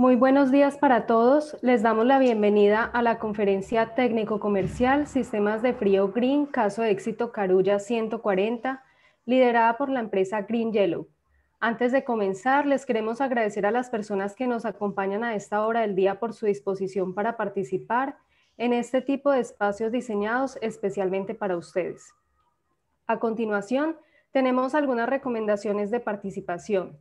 Muy buenos días para todos. Les damos la bienvenida a la conferencia técnico-comercial Sistemas de Frío Green, caso de éxito Carulla 140, liderada por la empresa Green Yellow. Antes de comenzar, les queremos agradecer a las personas que nos acompañan a esta hora del día por su disposición para participar en este tipo de espacios diseñados especialmente para ustedes. A continuación, tenemos algunas recomendaciones de participación.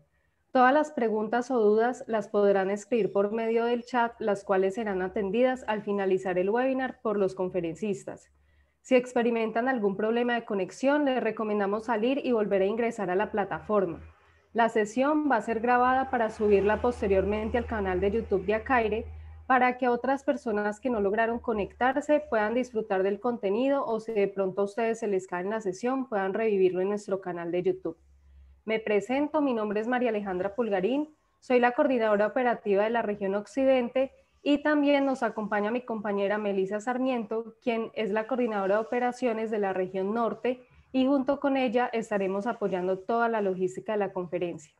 Todas las preguntas o dudas las podrán escribir por medio del chat, las cuales serán atendidas al finalizar el webinar por los conferencistas. Si experimentan algún problema de conexión, les recomendamos salir y volver a ingresar a la plataforma. La sesión va a ser grabada para subirla posteriormente al canal de YouTube de Acaire, para que otras personas que no lograron conectarse puedan disfrutar del contenido o si de pronto a ustedes se les cae en la sesión, puedan revivirlo en nuestro canal de YouTube. Me presento, mi nombre es María Alejandra Pulgarín, soy la coordinadora operativa de la región Occidente y también nos acompaña mi compañera Melissa Sarmiento, quien es la coordinadora de operaciones de la región Norte y junto con ella estaremos apoyando toda la logística de la conferencia.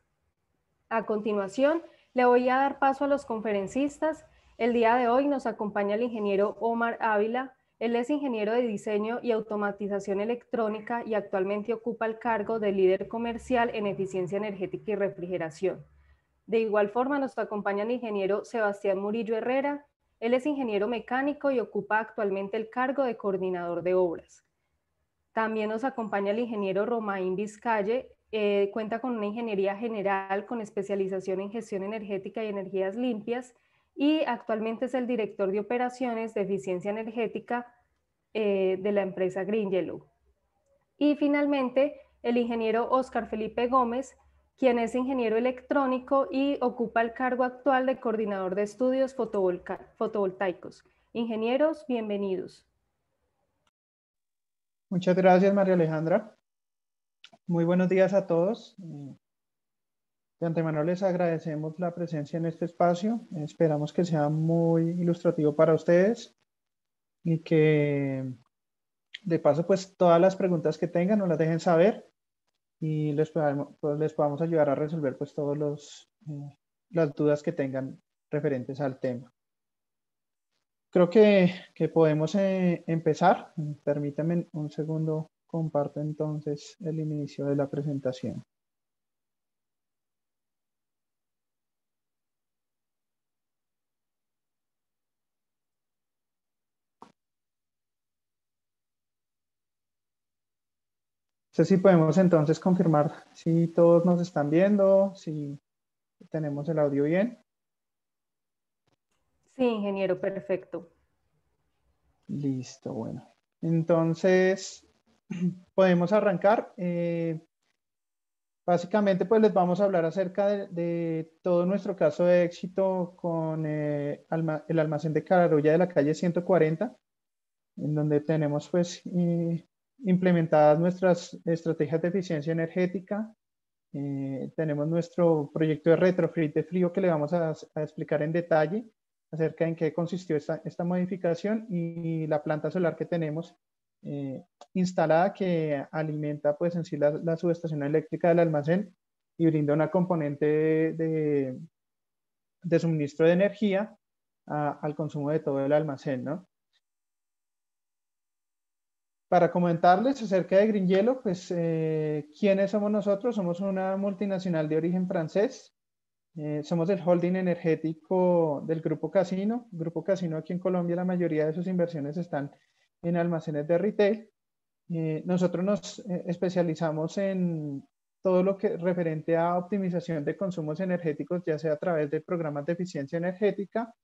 A continuación, le voy a dar paso a los conferencistas. El día de hoy nos acompaña el ingeniero Omar Ávila. Él es ingeniero de diseño y automatización electrónica y actualmente ocupa el cargo de líder comercial en eficiencia energética y refrigeración. De igual forma nos acompaña el ingeniero Sebastián Murillo Herrera. Él es ingeniero mecánico y ocupa actualmente el cargo de coordinador de obras. También nos acompaña el ingeniero Romain Vizcalle, cuenta con una ingeniería general con especialización en gestión energética y energías limpias y actualmente es el director de operaciones de eficiencia energética de la empresa Green Yellow. Y finalmente el ingeniero Óscar Felipe Gómez, quien es ingeniero electrónico y ocupa el cargo actual de coordinador de estudios fotovoltaicos. Ingenieros, bienvenidos. Muchas gracias, María Alejandra. Muy buenos días a todos. De antemano les agradecemos la presencia en este espacio. Esperamos que sea muy ilustrativo para ustedes y que de paso pues todas las preguntas que tengan nos las dejen saber y les podamos ayudar a resolver pues todas las dudas que tengan referentes al tema. Creo que podemos empezar. Permítanme un segundo, comparto entonces el inicio de la presentación. No sé si podemos entonces confirmar si todos nos están viendo, si tenemos el audio bien. Sí, ingeniero, perfecto. Listo, bueno. Entonces, podemos arrancar. Básicamente, pues les vamos a hablar acerca de todo nuestro caso de éxito con el almacén de Carulla de la calle 140, en donde tenemos pues implementadas nuestras estrategias de eficiencia energética. Tenemos nuestro proyecto de retrofit de frío que le vamos a explicar en detalle acerca de en qué consistió esta modificación y la planta solar que tenemos instalada que alimenta pues en sí la subestación eléctrica del almacén y brinda una componente de suministro de energía al consumo de todo el almacén, ¿no? Para comentarles acerca de Green Yellow, pues, ¿quiénes somos nosotros? Somos una multinacional de origen francés. Somos el holding energético del Grupo Casino. Grupo Casino aquí en Colombia, la mayoría de sus inversiones están en almacenes de retail. Nosotros nos especializamos en todo lo que referente a optimización de consumos energéticos, ya sea a través de programas de eficiencia energética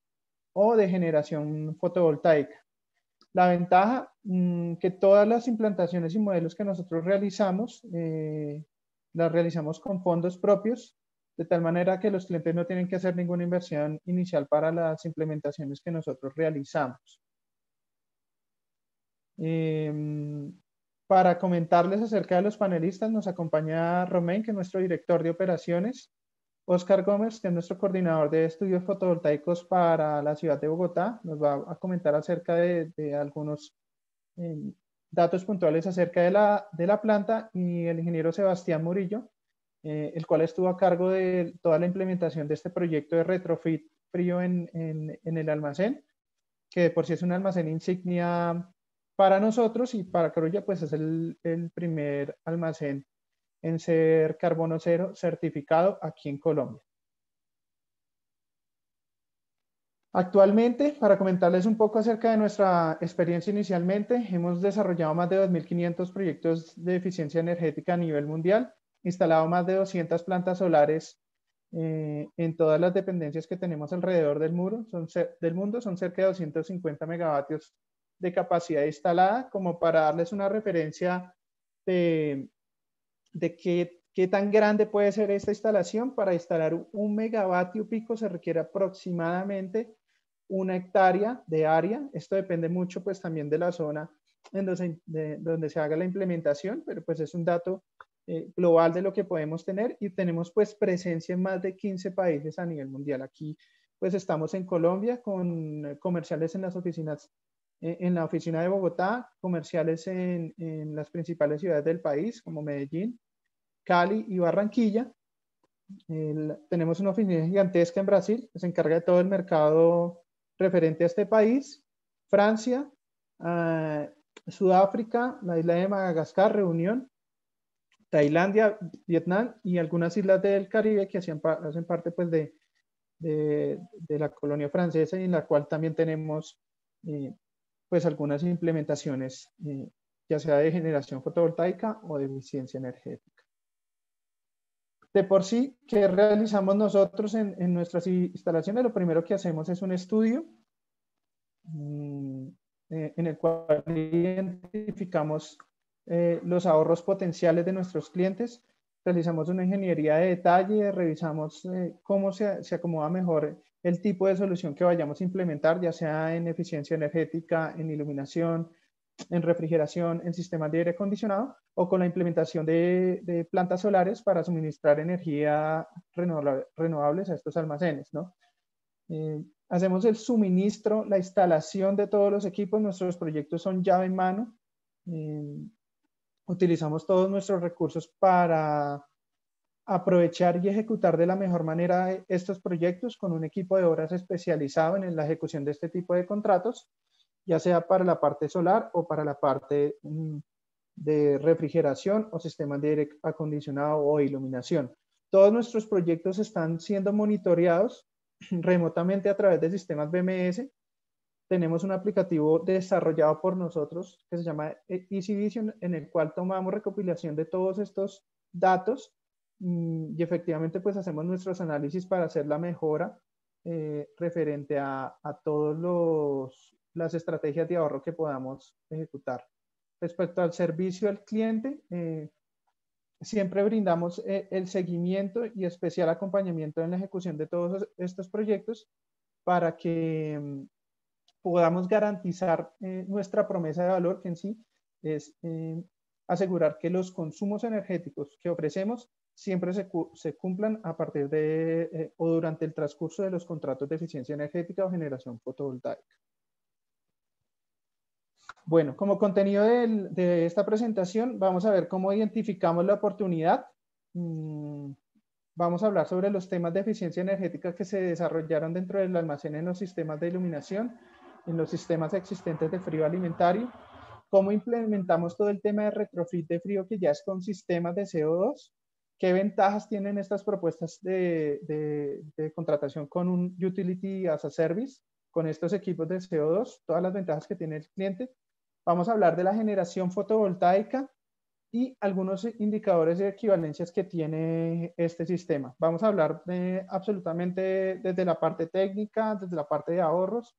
o de generación fotovoltaica. La ventaja, que todas las implantaciones y modelos que nosotros realizamos, las realizamos con fondos propios, de tal manera que los clientes no tienen que hacer ninguna inversión inicial para las implementaciones que nosotros realizamos. Para comentarles acerca de los panelistas, nos acompaña Romain, que es nuestro director de operaciones, Óscar Gómez, que es nuestro coordinador de estudios fotovoltaicos para la ciudad de Bogotá, nos va a comentar acerca de algunos datos puntuales acerca de la planta, y el ingeniero Sebastián Murillo, el cual estuvo a cargo de toda la implementación de este proyecto de retrofit frío en el almacén, que de por sí es un almacén insignia para nosotros, y para Carulla pues es el primer almacén en ser carbono cero certificado aquí en Colombia. Actualmente, para comentarles un poco acerca de nuestra experiencia inicialmente, hemos desarrollado más de 2.500 proyectos de eficiencia energética a nivel mundial, instalado más de 200 plantas solares en todas las dependencias que tenemos alrededor del mundo, son cerca de 250 megavatios de capacidad instalada, como para darles una referencia de qué tan grande puede ser esta instalación. Para instalar 1 megavatio pico se requiere aproximadamente 1 hectárea de área. Esto depende mucho pues también de la zona en donde se haga la implementación, pero pues es un dato global de lo que podemos tener, y tenemos pues presencia en más de 15 países a nivel mundial. Aquí pues estamos en Colombia con comerciales en las oficinas, en la oficina de Bogotá, comerciales en las principales ciudades del país como Medellín, Cali y Barranquilla. Tenemos una oficina gigantesca en Brasil que se encarga de todo el mercado referente a este país, Francia, Sudáfrica, la isla de Madagascar, Reunión, Tailandia, Vietnam y algunas islas del Caribe que hacen parte pues de la colonia francesa, y en la cual también tenemos pues algunas implementaciones, ya sea de generación fotovoltaica o de eficiencia energética. De por sí, ¿qué realizamos nosotros en nuestras instalaciones? Lo primero que hacemos es un estudio en el cual identificamos los ahorros potenciales de nuestros clientes, realizamos una ingeniería de detalle, revisamos cómo se acomoda mejor el tipo de solución que vayamos a implementar, ya sea en eficiencia energética, en iluminación, en refrigeración, en sistemas de aire acondicionado, o con la implementación de plantas solares para suministrar energía renovables a estos almacenes, ¿no? Hacemos el suministro, la instalación de todos los equipos. Nuestros proyectos son llave en mano. Utilizamos todos nuestros recursos para aprovechar y ejecutar de la mejor manera estos proyectos con un equipo de obras especializado en la ejecución de este tipo de contratos, ya sea para la parte solar o para la parte de refrigeración o sistemas de aire acondicionado o iluminación. Todos nuestros proyectos están siendo monitoreados remotamente a través de sistemas BMS. Tenemos un aplicativo desarrollado por nosotros que se llama Easy Vision, en el cual tomamos recopilación de todos estos datos y efectivamente pues hacemos nuestros análisis para hacer la mejora referente a todas las estrategias de ahorro que podamos ejecutar. Respecto al servicio al cliente, siempre brindamos el seguimiento y especial acompañamiento en la ejecución de todos estos proyectos para que podamos garantizar nuestra promesa de valor, que en sí es asegurar que los consumos energéticos que ofrecemos siempre se cumplan a partir de o durante el transcurso de los contratos de eficiencia energética o generación fotovoltaica. Bueno, como contenido de esta presentación, vamos a ver cómo identificamos la oportunidad. Vamos a hablar sobre los temas de eficiencia energética que se desarrollaron dentro del almacén en los sistemas de iluminación, en los sistemas existentes de frío alimentario, cómo implementamos todo el tema de retrofit de frío que ya es con sistemas de CO2, qué ventajas tienen estas propuestas de contratación con un Utility as a Service, con estos equipos de CO2, todas las ventajas que tiene el cliente. Vamos a hablar de la generación fotovoltaica y algunos indicadores de equivalencias que tiene este sistema. Vamos a hablar absolutamente desde la parte técnica, desde la parte de ahorros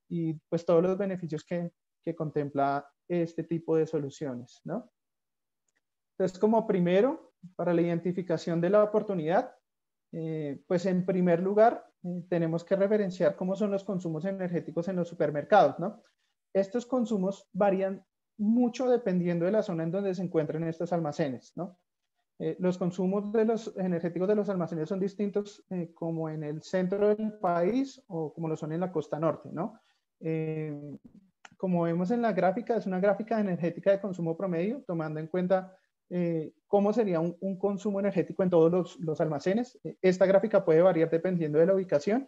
y pues todos los beneficios que contempla este tipo de soluciones, ¿no? Entonces, como primero, para la identificación de la oportunidad, pues en primer lugar, tenemos que referenciar cómo son los consumos energéticos en los supermercados, ¿no? Estos consumos varían mucho dependiendo de la zona en donde se encuentren estos almacenes, ¿no? Los consumos energéticos de los almacenes son distintos como en el centro del país o como lo son en la costa norte, ¿no? Como vemos en la gráfica, es una gráfica energética de consumo promedio, tomando en cuenta cómo sería un consumo energético en todos los almacenes. Esta gráfica puede variar dependiendo de la ubicación,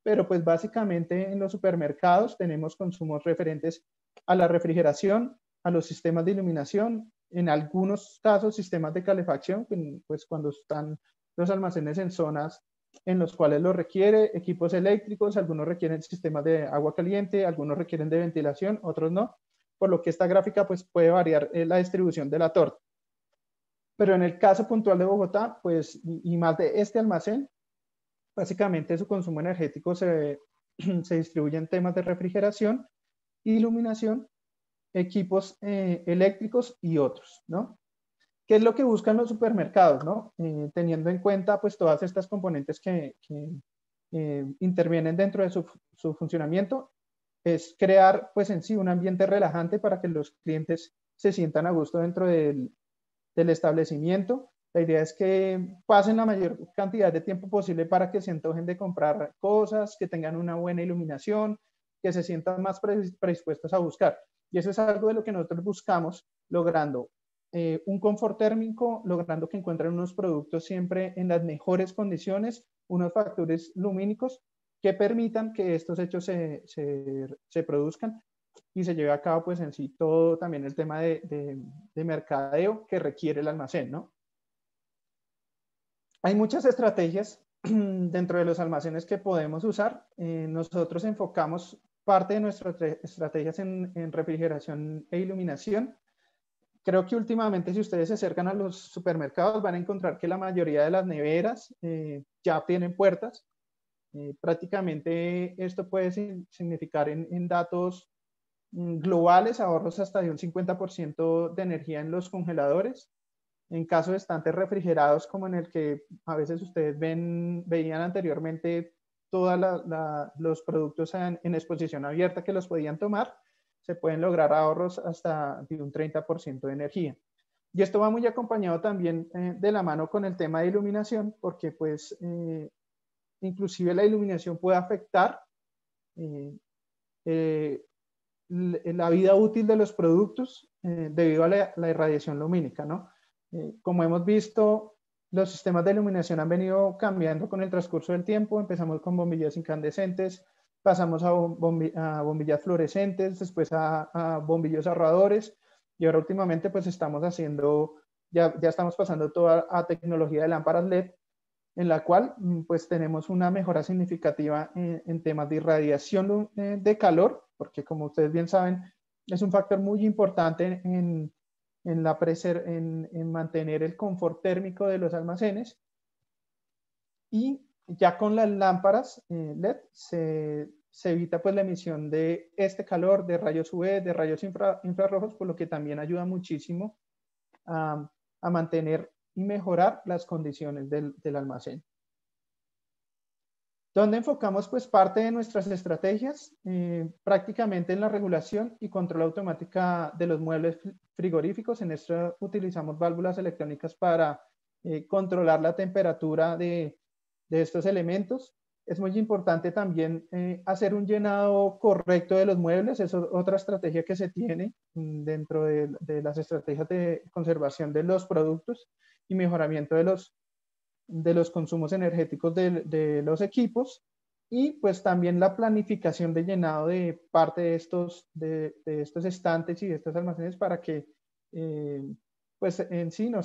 pero pues básicamente en los supermercados tenemos consumos referentes a la refrigeración, a los sistemas de iluminación, en algunos casos sistemas de calefacción, pues cuando están los almacenes en zonas en los cuales lo requiere, equipos eléctricos, algunos requieren sistemas de agua caliente, algunos requieren de ventilación, otros no, por lo que esta gráfica pues puede variar la distribución de la torta. Pero en el caso puntual de Bogotá, pues, y más de este almacén, básicamente su consumo energético se distribuye en temas de refrigeración, iluminación, equipos eléctricos y otros, ¿no? ¿Qué es lo que buscan los supermercados, ¿no? Teniendo en cuenta pues todas estas componentes que intervienen dentro de su funcionamiento, es crear pues en sí un ambiente relajante para que los clientes se sientan a gusto dentro del establecimiento. La idea es que pasen la mayor cantidad de tiempo posible para que se antojen de comprar cosas, que tengan una buena iluminación, que se sientan más predispuestos a buscar. Y eso es algo de lo que nosotros buscamos, logrando un confort térmico, logrando que encuentren unos productos siempre en las mejores condiciones, unos factores lumínicos que permitan que estos hechos se produzcan y se lleve a cabo pues en sí todo también el tema de mercadeo que requiere el almacén, ¿no? Hay muchas estrategias dentro de los almacenes que podemos usar. Nosotros enfocamos parte de nuestras estrategias en refrigeración e iluminación. Creo que últimamente si ustedes se acercan a los supermercados van a encontrar que la mayoría de las neveras ya tienen puertas. Prácticamente esto puede significar en datos globales ahorros hasta de un 50% de energía en los congeladores. En caso de estantes refrigerados, como en el que a veces ustedes veían anteriormente todos los productos en exposición abierta que los podían tomar, se pueden lograr ahorros hasta de un 30% de energía. Y esto va muy acompañado también de la mano con el tema de iluminación, porque pues inclusive la iluminación puede afectar la vida útil de los productos debido a la irradiación lumínica, ¿no? Como hemos visto, los sistemas de iluminación han venido cambiando con el transcurso del tiempo. Empezamos con bombillas incandescentes, pasamos a bombillas fluorescentes, después a bombillos ahorradores y ahora últimamente pues estamos haciendo, ya estamos pasando toda a tecnología de lámparas LED, en la cual pues tenemos una mejora significativa en temas de irradiación de calor, porque como ustedes bien saben, es un factor muy importante en mantener el confort térmico de los almacenes. Y ya con las lámparas LED se evita pues la emisión de este calor, de rayos UV, de rayos infrarrojos, por lo que también ayuda muchísimo a mantener y mejorar las condiciones del almacén. ¿Dónde enfocamos pues parte de nuestras estrategias? Prácticamente en la regulación y control automática de los muebles frigoríficos. En esto utilizamos válvulas electrónicas para controlar la temperatura de estos elementos. Es muy importante también hacer un llenado correcto de los muebles. Eso es otra estrategia que se tiene dentro de las estrategias de conservación de los productos y mejoramiento de los consumos energéticos de los equipos, y pues también la planificación de llenado de parte de estos estantes y de estos almacenes para que pues en sí no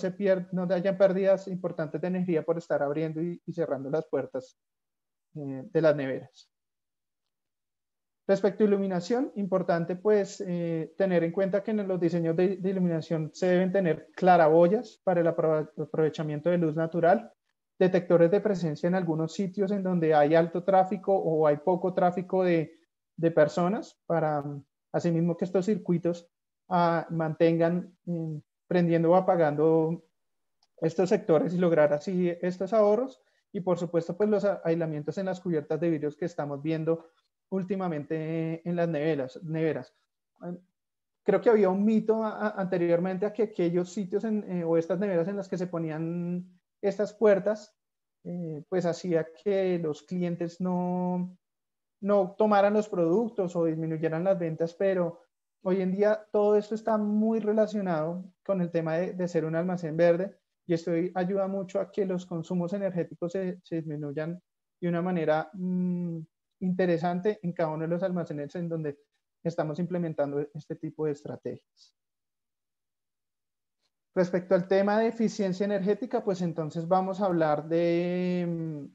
hayan pérdidas importantes de energía por estar abriendo y cerrando las puertas de las neveras. Respecto a iluminación, importante pues tener en cuenta que en los diseños de iluminación se deben tener claraboyas para el aprovechamiento de luz natural, detectores de presencia en algunos sitios en donde hay alto tráfico o hay poco tráfico de personas, para asimismo que estos circuitos mantengan prendiendo o apagando estos sectores y lograr así estos ahorros. Y por supuesto pues los aislamientos en las cubiertas de vidrios que estamos viendo últimamente en las neveras. Creo que había un mito anteriormente a que aquellos sitios o estas neveras en las que se ponían estas puertas, pues hacía que los clientes no tomaran los productos o disminuyeran las ventas, pero hoy en día todo esto está muy relacionado con el tema de ser un almacén verde, y esto ayuda mucho a que los consumos energéticos se disminuyan de una manera interesante en cada uno de los almacenes en donde estamos implementando este tipo de estrategias. Respecto al tema de eficiencia energética, pues entonces vamos a hablar de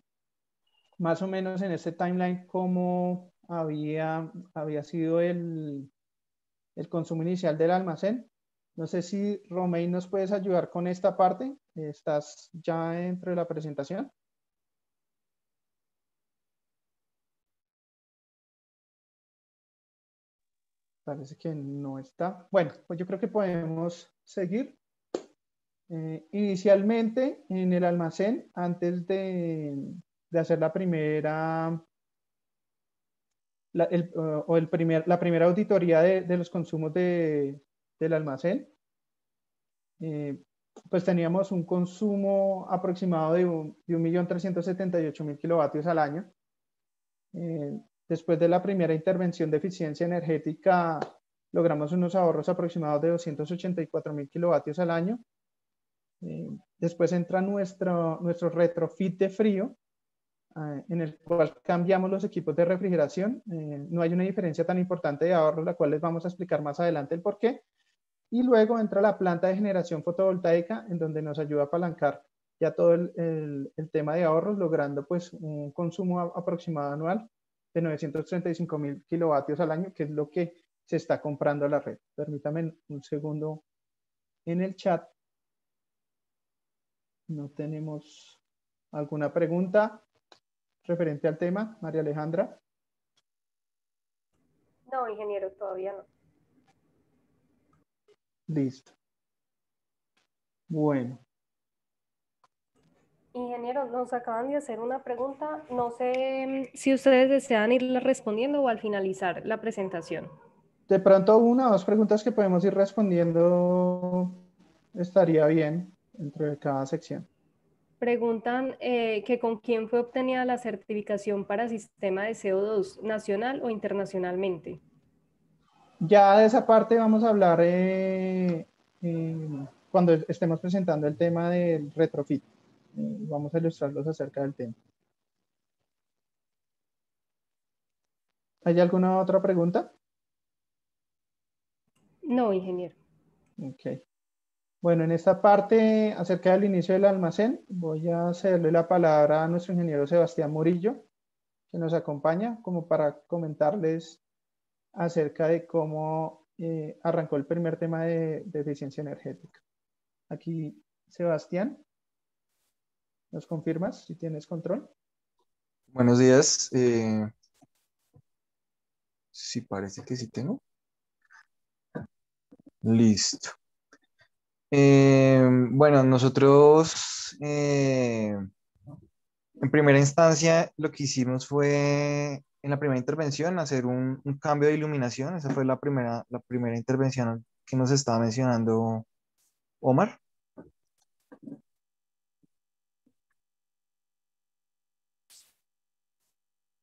más o menos en este timeline cómo había sido el consumo inicial del almacén. No sé si Romain nos puedes ayudar con esta parte. ¿Estás ya dentro de la presentación? Parece que no está. Bueno, pues yo creo que podemos seguir. Inicialmente en el almacén, antes de hacer la primera, la primera auditoría de los consumos del almacén, eh, pues teníamos un consumo aproximado de 1.378.000 kilovatios al año. Después de la primera intervención de eficiencia energética, logramos unos ahorros aproximados de 284.000 kilovatios al año. Después entra nuestro retrofit de frío, en el cual cambiamos los equipos de refrigeración. No hay una diferencia tan importante de ahorro, la cual les vamos a explicar más adelante el por qué. Y luego entra la planta de generación fotovoltaica, en donde nos ayuda a apalancar ya todo el tema de ahorros, logrando pues un consumo aproximado anual de 935.000 kilovatios al año, que es lo que se está comprando a la red. Permítame un segundo en el chat. No tenemos alguna pregunta referente al tema, María Alejandra. No, ingeniero, todavía no. Listo. Bueno. Ingeniero, nos acaban de hacer una pregunta. No sé si ustedes desean irla respondiendo o al finalizar la presentación. De pronto una o dos preguntas que podemos ir respondiendo estaría bien dentro de cada sección. Preguntan que con quién fue obtenida la certificación para sistema de CO2, nacional o internacionalmente. Ya de esa parte vamos a hablar cuando estemos presentando el tema del retrofit. Vamos a ilustrarlos acerca del tema. ¿Hay alguna otra pregunta? No, ingeniero. Ok. Bueno, en esta parte acerca del inicio del almacén, voy a cederle la palabra a nuestro ingeniero Sebastián Murillo, que nos acompaña como para comentarles acerca de cómo arrancó el primer tema de eficiencia energética. Aquí, Sebastián, ¿nos confirmas si tienes control? Buenos días. Sí, parece que sí tengo. Listo. Bueno, nosotros en primera instancia lo que hicimos fue en la primera intervención hacer un cambio de iluminación. Esa fue la primera intervención que nos estaba mencionando Omar.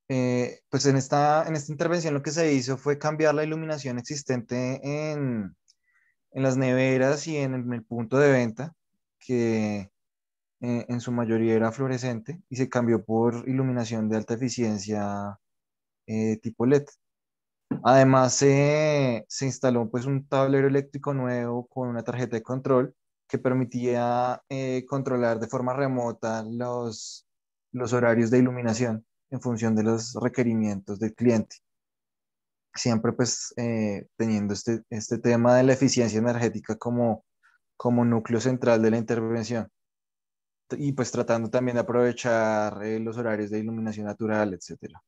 Pues en esta intervención lo que se hizo fue cambiar la iluminación existente en las neveras y en el punto de venta, que en su mayoría era fluorescente, y se cambió por iluminación de alta eficiencia tipo LED. Además, se instaló pues un tablero eléctrico nuevo con una tarjeta de control que permitía controlar de forma remota los horarios de iluminación en función de los requerimientos del cliente. Siempre pues teniendo este tema de la eficiencia energética como núcleo central de la intervención, y pues tratando también de aprovechar los horarios de iluminación natural, etcétera.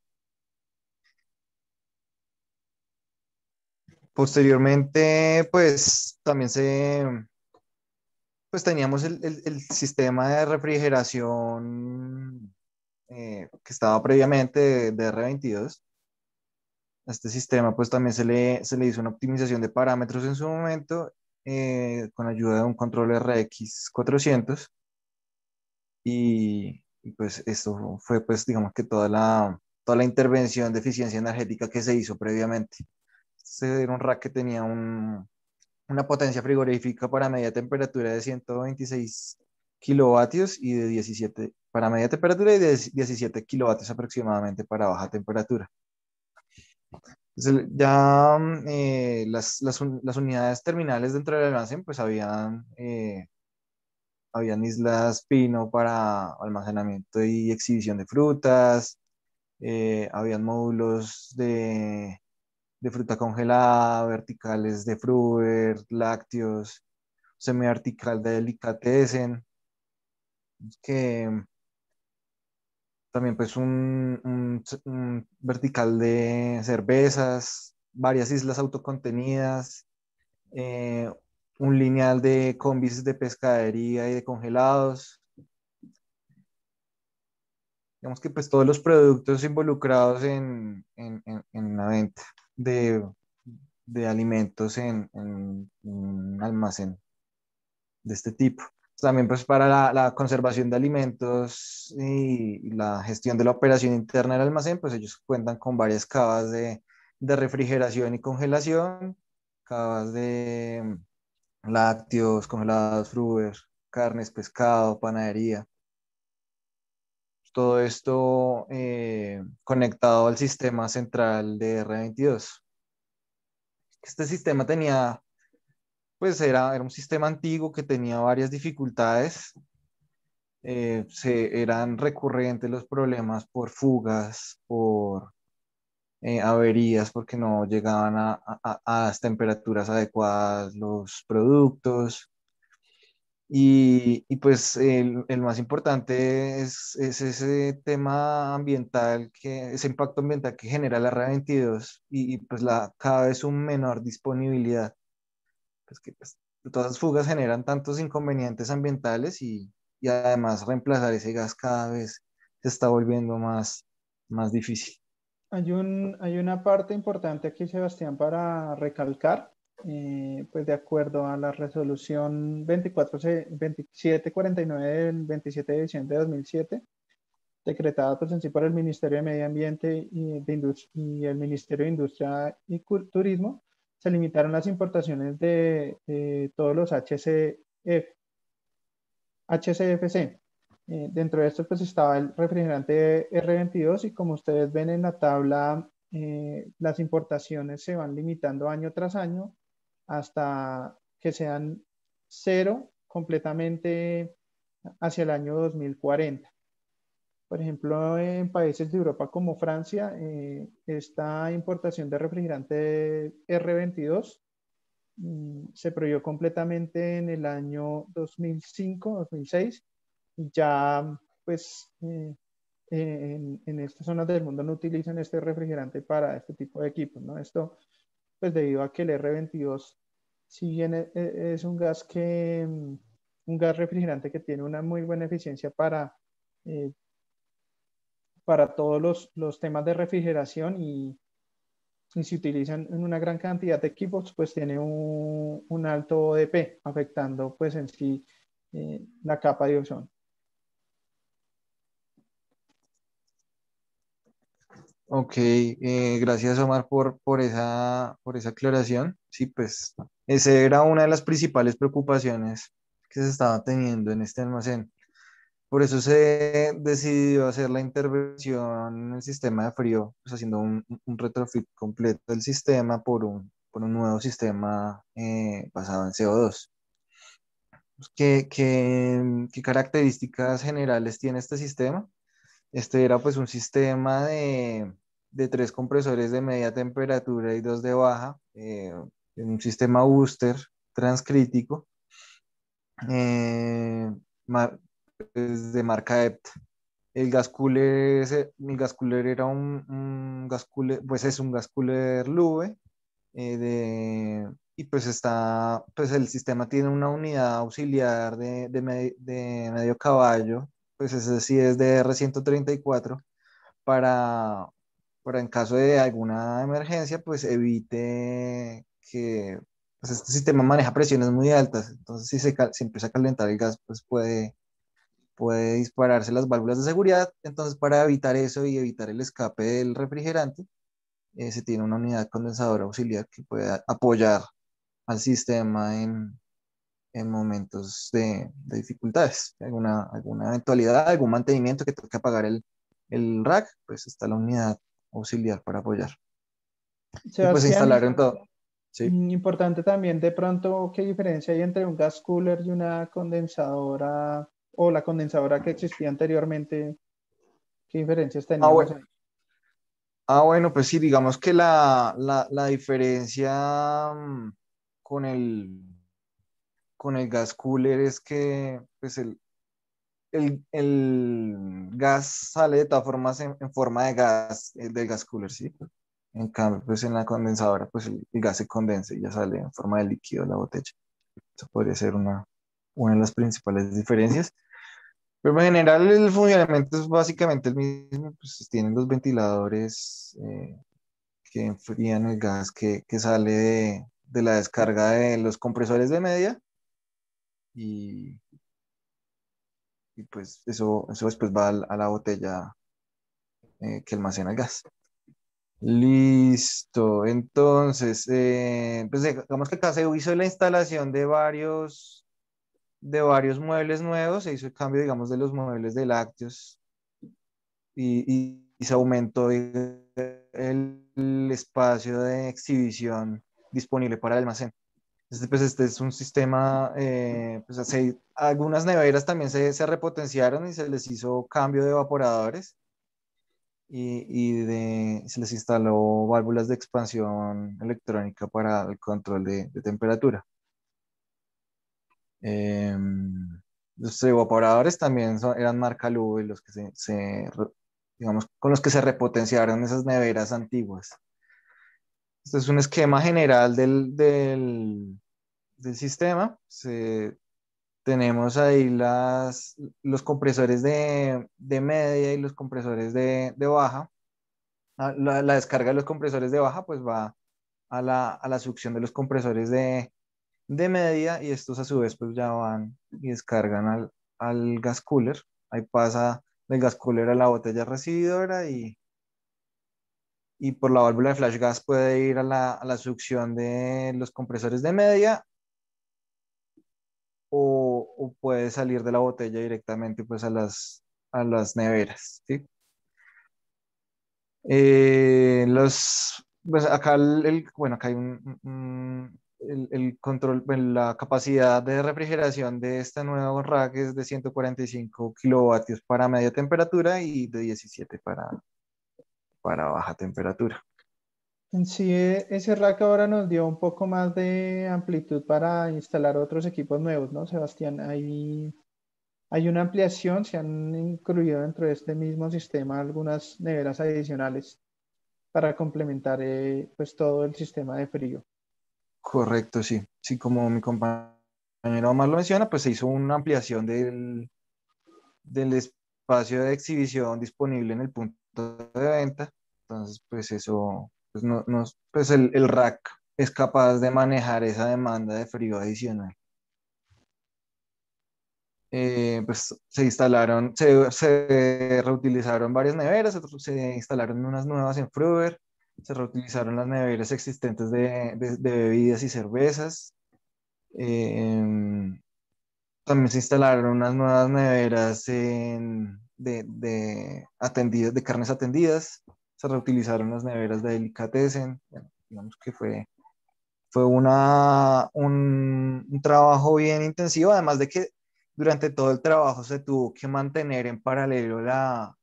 Posteriormente, pues también pues teníamos el sistema de refrigeración que estaba previamente de R22. A este sistema pues también se le hizo una optimización de parámetros en su momento, con ayuda de un control RX 400, y pues esto fue pues digamos que toda la intervención de eficiencia energética que se hizo previamente. Era un rack que tenía una potencia frigorífica para media temperatura de 126 kilovatios y de 17 para media temperatura y de 17 kilovatios aproximadamente para baja temperatura. Entonces, ya las unidades terminales dentro del almacén, pues habían islas Pino para almacenamiento y exhibición de frutas, habían módulos de fruta congelada, verticales de Fruver, lácteos, semivertical de Delicatessen, que también pues un vertical de cervezas, varias islas autocontenidas, eh, un lineal de combis de pescadería y de congelados. Digamos que pues todos los productos involucrados en la venta de, de alimentos en un almacén de este tipo. También pues para la conservación de alimentos y la gestión de la operación interna del almacén, pues ellos cuentan con varias cavas de refrigeración y congelación, cavas de lácteos, congelados, frutas, carnes, pescado, panadería. Todo esto conectado al sistema central de R22. Este sistema tenía, pues era un sistema antiguo que tenía varias dificultades. Eran recurrentes los problemas por fugas, por averías, porque no llegaban a las temperaturas adecuadas los productos. Y pues el más importante es ese tema ambiental, ese impacto ambiental que genera la R22 y pues cada vez un menor disponibilidad. Pues que pues, todas las fugas generan tantos inconvenientes ambientales y además reemplazar ese gas cada vez se está volviendo más difícil. Hay una parte importante aquí, Sebastián, para recalcar, pues de acuerdo a la resolución 2749 del 27 de diciembre de 2007, decretada pues en sí por el Ministerio de Medio Ambiente y el Ministerio de Industria y Turismo, se limitaron las importaciones de todos los HCFC. Dentro de esto pues estaba el refrigerante R22 y como ustedes ven en la tabla, las importaciones se van limitando año tras año hasta que sean cero completamente hacia el año 2040. Por ejemplo, en países de Europa como Francia, esta importación de refrigerante R22 se prohibió completamente en el año 2005, 2006, y ya pues en estas zonas del mundo no utilizan este refrigerante para este tipo de equipos, ¿no? Esto pues debido a que el R22, si bien es un gas un gas refrigerante que tiene una muy buena eficiencia eh, para todos los temas de refrigeración y se utilizan en una gran cantidad de equipos, pues tiene un alto ODP, afectando pues en sí la capa de ozono. Ok, gracias Omar por esa aclaración. Sí, pues esa era una de las principales preocupaciones que se estaba teniendo en este almacén. Por eso se decidió hacer la intervención en el sistema de frío, pues haciendo un retrofit completo del sistema por un nuevo sistema basado en CO2. Pues, ¿qué características generales tiene este sistema? Este era pues un sistema de tres compresores de media temperatura y dos de baja, un sistema booster transcrítico, eh, mar- pues, de marca EPT. El gas cooler era un gas cooler, pues es un gas cooler Lube, y pues el sistema tiene una unidad auxiliar de medio caballo, pues ese sí es de R134 para, para en caso de alguna emergencia, pues evite que pues este sistema maneja presiones muy altas, entonces si empieza a calentar el gas, pues puede dispararse las válvulas de seguridad. Entonces, para evitar eso y evitar el escape del refrigerante, se tiene una unidad condensadora auxiliar que puede apoyar al sistema en momentos de dificultades, alguna eventualidad, algún mantenimiento que toque apagar el rack, pues está la unidad auxiliar para apoyar. Y pues Sebastián, instalar todo. Sí. importante también de pronto qué diferencia hay entre un gas cooler y una condensadora o la condensadora que existía anteriormente, qué diferencias Ah, teníamos bueno, ahí. bueno, pues sí, digamos que la diferencia con el gas cooler es que pues el gas sale de todas formas en forma de gas, del gas cooler, ¿sí? En cambio, pues en la condensadora, pues el gas se condensa y ya sale en forma de líquido de la botella. Eso podría ser una de las principales diferencias. Pero en general el funcionamiento es básicamente el mismo, pues tienen los ventiladores que enfrían el gas que sale de la descarga de los compresores de media y, y pues eso después va a la botella que almacena el gas. Listo, entonces, pues digamos que acá se hizo la instalación de varios muebles nuevos, se hizo el cambio, digamos, de los muebles de lácteos y se aumentó el espacio de exhibición disponible para el almacén. Este es un sistema, pues algunas neveras también se repotenciaron y se les hizo cambio de evaporadores se les instaló válvulas de expansión electrónica para el control de temperatura. Los evaporadores también eran marca Lube, los que digamos, con los que se repotenciaron esas neveras antiguas. Este es un esquema general del sistema. Tenemos ahí los compresores de media y los compresores de baja. La descarga de los compresores de baja pues va a la succión de los compresores de media y estos a su vez pues ya van y descargan al gas cooler. Ahí pasa del gas cooler a la botella recibidora y por la válvula de flash gas puede ir a la succión de los compresores de media o puede salir de la botella directamente pues a las neveras, ¿sí? Pues acá, bueno, acá hay el control, bueno, la capacidad de refrigeración de este nuevo rack es de 145 kilovatios para media temperatura y de 17 para baja temperatura. En sí, ese rack ahora nos dio un poco más de amplitud para instalar otros equipos nuevos, ¿no, Sebastián? Hay una ampliación, se han incluido dentro de este mismo sistema algunas neveras adicionales para complementar pues todo el sistema de frío. Correcto, sí. Sí, como mi compañero Omar lo menciona, pues se hizo una ampliación del espacio de exhibición disponible en el punto de venta. Entonces, pues eso, pues, pues el rack es capaz de manejar esa demanda de frío adicional. Pues se reutilizaron varias neveras, se instalaron unas nuevas en Fruver, se reutilizaron las neveras existentes de bebidas y cervezas. Eh, También se instalaron unas nuevas neveras de carnes atendidas. Se reutilizaron las neveras de delicatessen. Bueno, digamos que fue un trabajo bien intensivo, además de que durante todo el trabajo se tuvo que mantener en paralelo la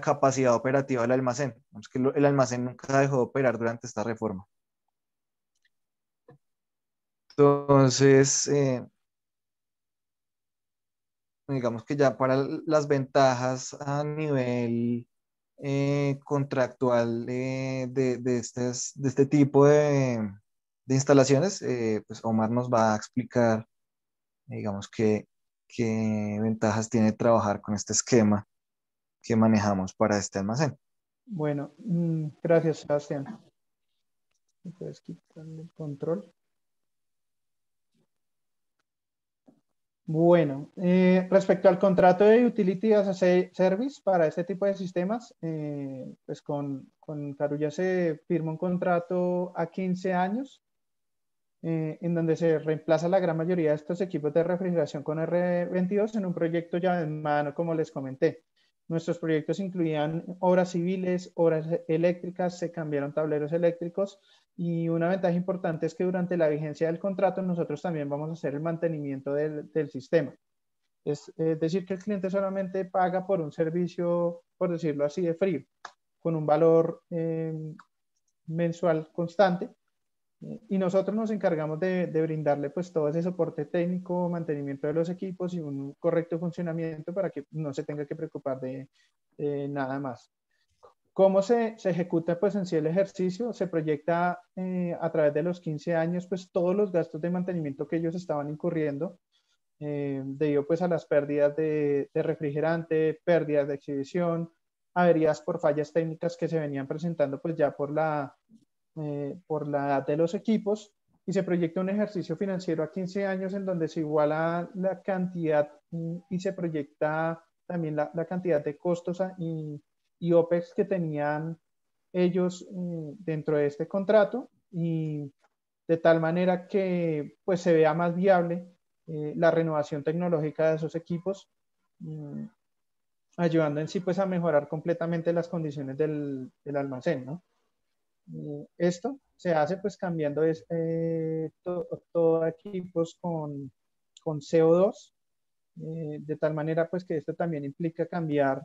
capacidad operativa del almacén. Digamos que el almacén nunca dejó de operar durante esta reforma. Entonces, digamos que ya para las ventajas a nivel contractual de este tipo de instalaciones, pues Omar nos va a explicar, digamos, qué ventajas tiene trabajar con este esquema que manejamos para este almacén. Bueno, gracias, Sebastián. ¿Me puedes quitarle el control? Bueno, respecto al contrato de Utility as a Service para este tipo de sistemas, pues con Carulla se firma un contrato a 15 años en donde se reemplaza la gran mayoría de estos equipos de refrigeración con R22 en un proyecto llave en mano, como les comenté. Nuestros proyectos incluían obras civiles, obras eléctricas, se cambiaron tableros eléctricos y una ventaja importante es que durante la vigencia del contrato nosotros también vamos a hacer el mantenimiento del sistema. Es decir, que el cliente solamente paga por un servicio, por decirlo así, de frío, con un valor mensual constante. Y nosotros nos encargamos de brindarle pues todo ese soporte técnico, mantenimiento de los equipos y un correcto funcionamiento para que no se tenga que preocupar de nada más. ¿Cómo se ejecuta pues en sí el ejercicio? Se proyecta a través de los 15 años pues todos los gastos de mantenimiento que ellos estaban incurriendo debido pues a las pérdidas de refrigerante, pérdidas de exhibición, averías por fallas técnicas que se venían presentando pues ya por la edad de los equipos, y se proyecta un ejercicio financiero a 15 años en donde se iguala la cantidad y se proyecta también la cantidad de costos y OPEX que tenían ellos dentro de este contrato, y de tal manera que pues se vea más viable la renovación tecnológica de esos equipos, ayudando en sí pues a mejorar completamente las condiciones del almacén, ¿no? Esto se hace pues cambiando todo equipos con CO2, de tal manera pues que esto también implica cambiar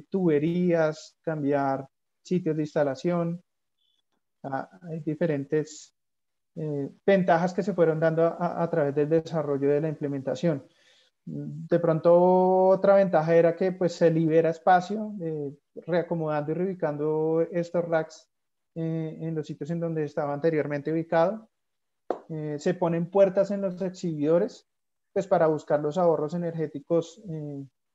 tuberías, cambiar sitios de instalación. Hay diferentes ventajas que se fueron dando a través del desarrollo de la implementación. De pronto otra ventaja era que pues se libera espacio, reacomodando y reubicando estos racks en los sitios en donde estaba anteriormente ubicado. Se ponen puertas en los exhibidores pues para buscar los ahorros energéticos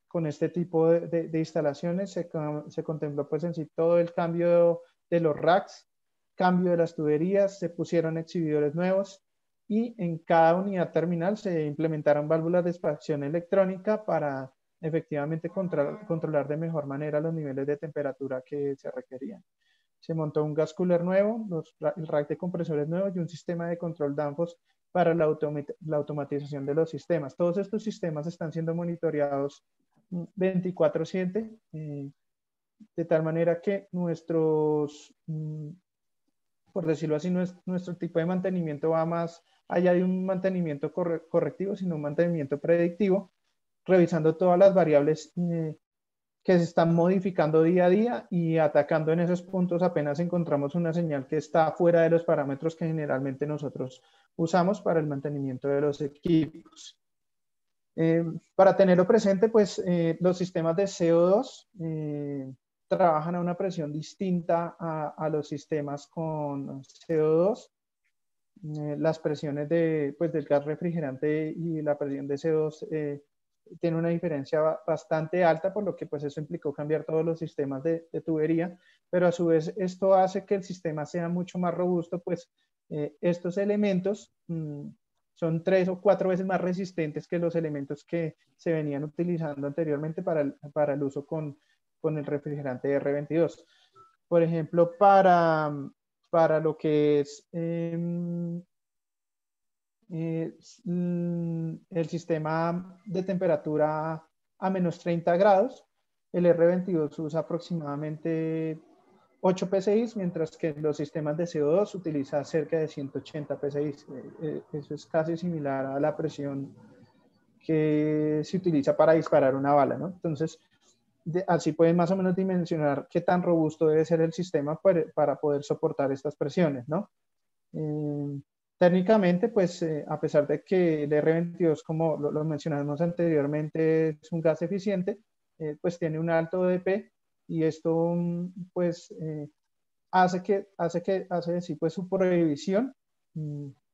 con este tipo de instalaciones. Se contempló pues en sí todo el cambio de los racks, cambio de las tuberías, se pusieron exhibidores nuevos y en cada unidad terminal se implementaron válvulas de expansión electrónica para efectivamente controlar de mejor manera los niveles de temperatura que se requerían. Se montó un gas cooler nuevo, el rack de compresores nuevos y un sistema de control Danfoss para la automatización de los sistemas. Todos estos sistemas están siendo monitoreados 24/7, de tal manera que nuestros, por decirlo así, nuestro tipo de mantenimiento va más allá de un mantenimiento correctivo, sino un mantenimiento predictivo, revisando todas las variables que se están modificando día a día y atacando en esos puntos apenas encontramos una señal que está fuera de los parámetros que generalmente nosotros usamos para el mantenimiento de los equipos. Para tenerlo presente, pues los sistemas de CO2 trabajan a una presión distinta a los sistemas con CO2. Las presiones pues, del gas refrigerante y la presión de CO2 tiene una diferencia bastante alta, por lo que pues eso implicó cambiar todos los sistemas de tubería, pero a su vez esto hace que el sistema sea mucho más robusto, pues estos elementos son 3 o 4 veces más resistentes que los elementos que se venían utilizando anteriormente para el uso con el refrigerante R22. Por ejemplo, para lo que es el sistema de temperatura a menos 30 grados, el R22 usa aproximadamente 8 PSI, mientras que los sistemas de CO2 utiliza cerca de 180 PSI. Eso es casi similar a la presión que se utiliza para disparar una bala, ¿no? Entonces, así pueden más o menos dimensionar qué tan robusto debe ser el sistema para poder soportar estas presiones, ¿no? Técnicamente, pues a pesar de que el R22, como lo mencionamos anteriormente, es un gas eficiente, pues tiene un alto ODP y esto pues hace así pues su prohibición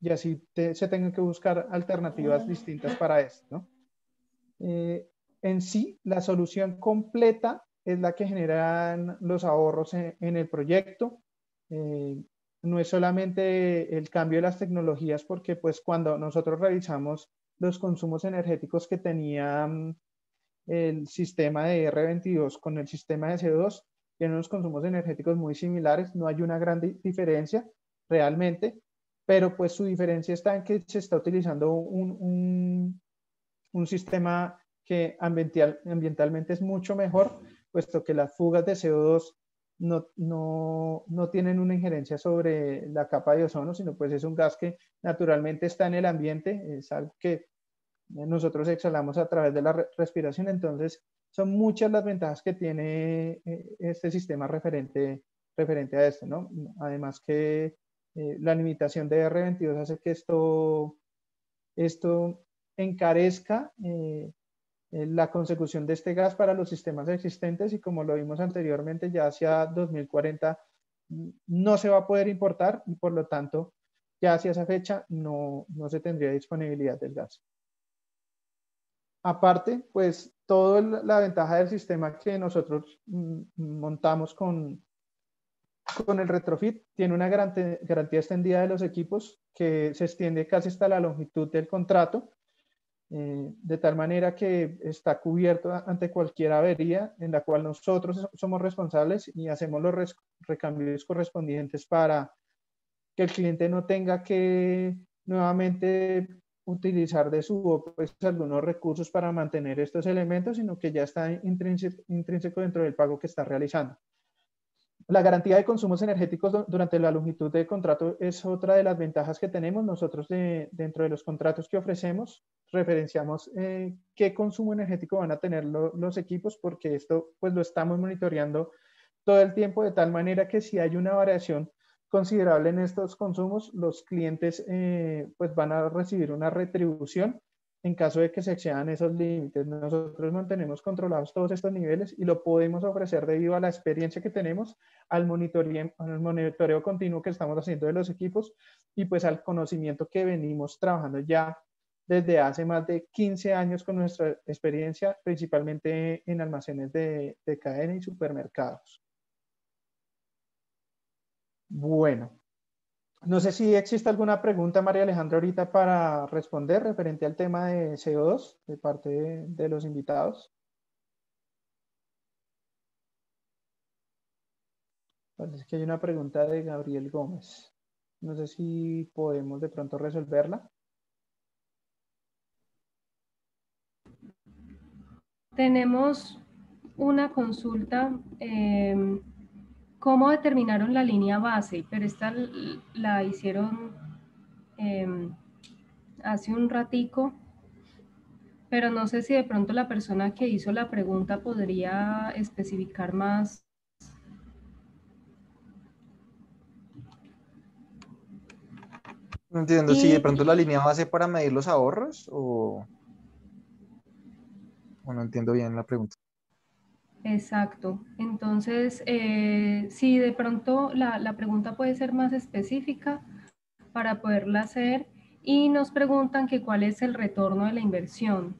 y así se tengan que buscar alternativas distintas para esto, ¿no? En sí, la solución completa es la que generan los ahorros en el proyecto. No es solamente el cambio de las tecnologías, porque pues cuando nosotros revisamos los consumos energéticos que tenía el sistema de R22 con el sistema de CO2, tienen unos consumos energéticos muy similares, no hay una gran diferencia realmente. pero pues su diferencia está en que se está utilizando un sistema que ambientalmente es mucho mejor, puesto que las fugas de CO2 no tienen una injerencia sobre la capa de ozono, sino pues es un gas que naturalmente está en el ambiente, es algo que nosotros exhalamos a través de la respiración. Entonces son muchas las ventajas que tiene este sistema referente a esto, ¿no? Además que la limitación de R22 hace que esto encarezca la consecución de este gas para los sistemas existentes, y como lo vimos anteriormente, ya hacia 2040 no se va a poder importar, y por lo tanto ya hacia esa fecha no se tendría disponibilidad del gas. Aparte, pues toda la ventaja del sistema que nosotros montamos con el retrofit tiene una garantía extendida de los equipos que se extiende casi hasta la longitud del contrato, de tal manera que está cubierto ante cualquier avería, en la cual nosotros somos responsables y hacemos los recambios correspondientes para que el cliente no tenga que nuevamente utilizar de su pues, algunos recursos para mantener estos elementos, sino que ya está intrínseco dentro del pago que está realizando. La garantía de consumos energéticos durante la longitud del contrato es otra de las ventajas que tenemos. Nosotros dentro de los contratos que ofrecemos referenciamos qué consumo energético van a tener los equipos, porque esto pues lo estamos monitoreando todo el tiempo, de tal manera que si hay una variación considerable en estos consumos, los clientes pues van a recibir una retribución en caso de que se excedan esos límites. Nosotros mantenemos controlados todos estos niveles y lo podemos ofrecer debido a la experiencia que tenemos, al monitoreo continuo que estamos haciendo de los equipos, y pues al conocimiento que venimos trabajando ya desde hace más de 15 años con nuestra experiencia, principalmente en almacenes de cadena y supermercados. Bueno, no sé si existe alguna pregunta, María Alejandra, ahorita para responder referente al tema de CO2 de parte de los invitados. Parece que hay una pregunta de Gabriel Gómez. No sé si podemos de pronto resolverla. Tenemos una consulta. ¿Cómo determinaron la línea base? Pero esta la hicieron hace un ratico, pero no sé si de pronto la persona que hizo la pregunta podría especificar más. No entiendo si de pronto la línea base para medir los ahorros o no entiendo bien la pregunta. Exacto. Entonces, si de pronto la pregunta puede ser más específica para poderla hacer, y nos preguntan que cuál es el retorno de la inversión.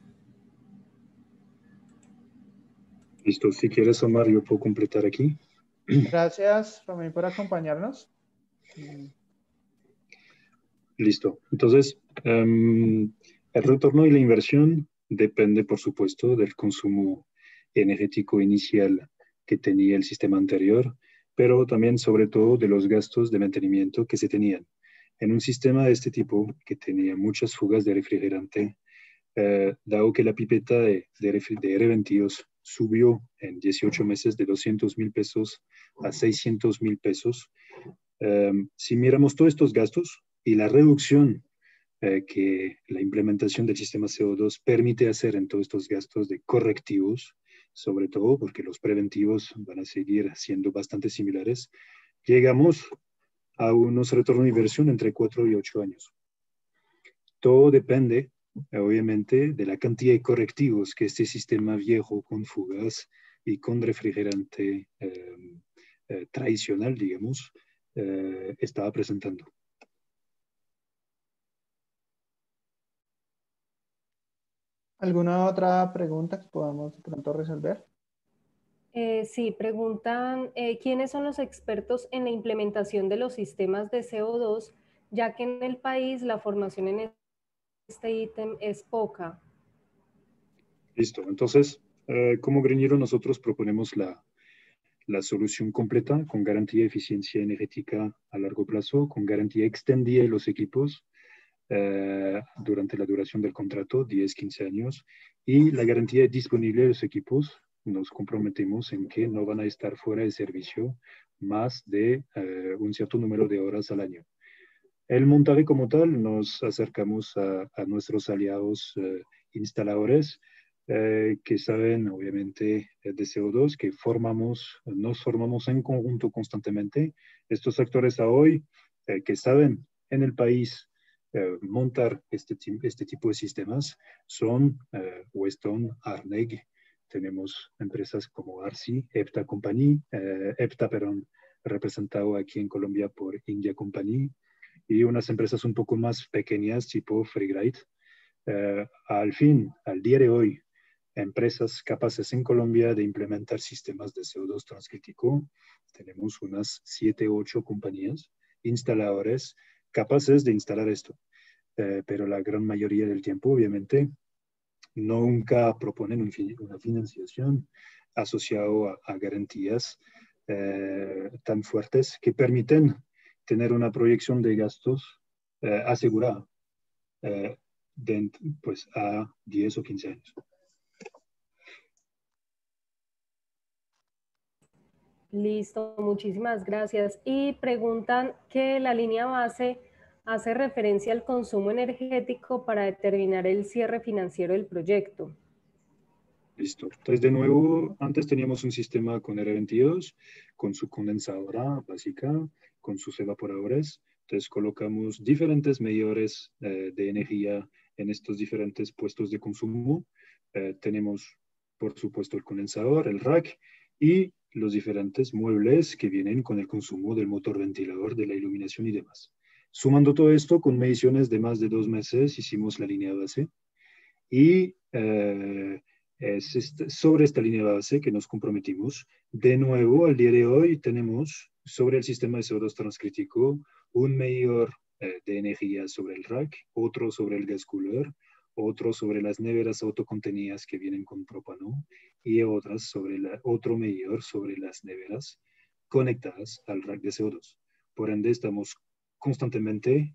Listo, si quieres, Omar, yo puedo completar aquí. Gracias, Romén, por acompañarnos. Listo. Entonces, el retorno y la inversión depende, por supuesto, del consumo energético inicial que tenía el sistema anterior, pero también, sobre todo, de los gastos de mantenimiento que se tenían. En un sistema de este tipo, que tenía muchas fugas de refrigerante, dado que la pipeta de R22 subió en 18 meses de 200,000 pesos a 600,000 pesos, si miramos todos estos gastos y la reducción que la implementación del sistema CO2 permite hacer en todos estos gastos de correctivos, sobre todo porque los preventivos van a seguir siendo bastante similares, llegamos a unos retornos de inversión entre 4 y 8 años. Todo depende, obviamente, de la cantidad de correctivos que este sistema viejo con fugas y con refrigerante tradicional, digamos, estaba presentando. ¿Alguna otra pregunta que podamos de pronto resolver? Sí, preguntan, ¿quiénes son los expertos en la implementación de los sistemas de CO2, ya que en el país la formación en este ítem es poca? Listo. Entonces, como Greñero, nosotros proponemos la la solución completa con garantía de eficiencia energética a largo plazo, con garantía extendida de los equipos durante la duración del contrato, 10, 15 años, y la garantía disponible de los equipos. Nos comprometemos en que no van a estar fuera de servicio más de un cierto número de horas al año. El montaje como tal, nos acercamos a nuestros aliados instaladores que saben, obviamente, de CO2, que nos formamos en conjunto constantemente. Estos actores a hoy que saben en el país montar este tipo de sistemas son Weston, Arneg. Tenemos empresas como Arci, EPTA Company, representado aquí en Colombia por India Company, y unas empresas un poco más pequeñas tipo Freegrade. Al día de hoy, empresas capaces en Colombia de implementar sistemas de CO2 transcrítico, tenemos unas 7 u 8 compañías, instaladores, capaces de instalar esto. Pero la gran mayoría del tiempo, obviamente, nunca proponen una financiación asociada a garantías tan fuertes que permiten tener una proyección de gastos asegurada pues a 10 o 15 años. Listo, muchísimas gracias. Y preguntan que la línea base hace referencia al consumo energético para determinar el cierre financiero del proyecto. Listo. Entonces, de nuevo, antes teníamos un sistema con R22, con su condensadora básica, con sus evaporadores. Entonces, colocamos diferentes medidores de energía en estos diferentes puestos de consumo. Tenemos, por supuesto, el condensador, el rack y los diferentes muebles que vienen con el consumo del motor ventilador, de la iluminación y demás. Sumando todo esto con mediciones de más de 2 meses, hicimos la línea base y sobre esta línea base que nos comprometimos. De nuevo, al día de hoy tenemos sobre el sistema de CO2 transcrítico un medidor de energía sobre el rack, otro sobre el gas cooler, otro sobre las neveras autocontenidas que vienen con propano y otras otro medidor sobre las neveras conectadas al rack de CO2. Por ende, estamos constantemente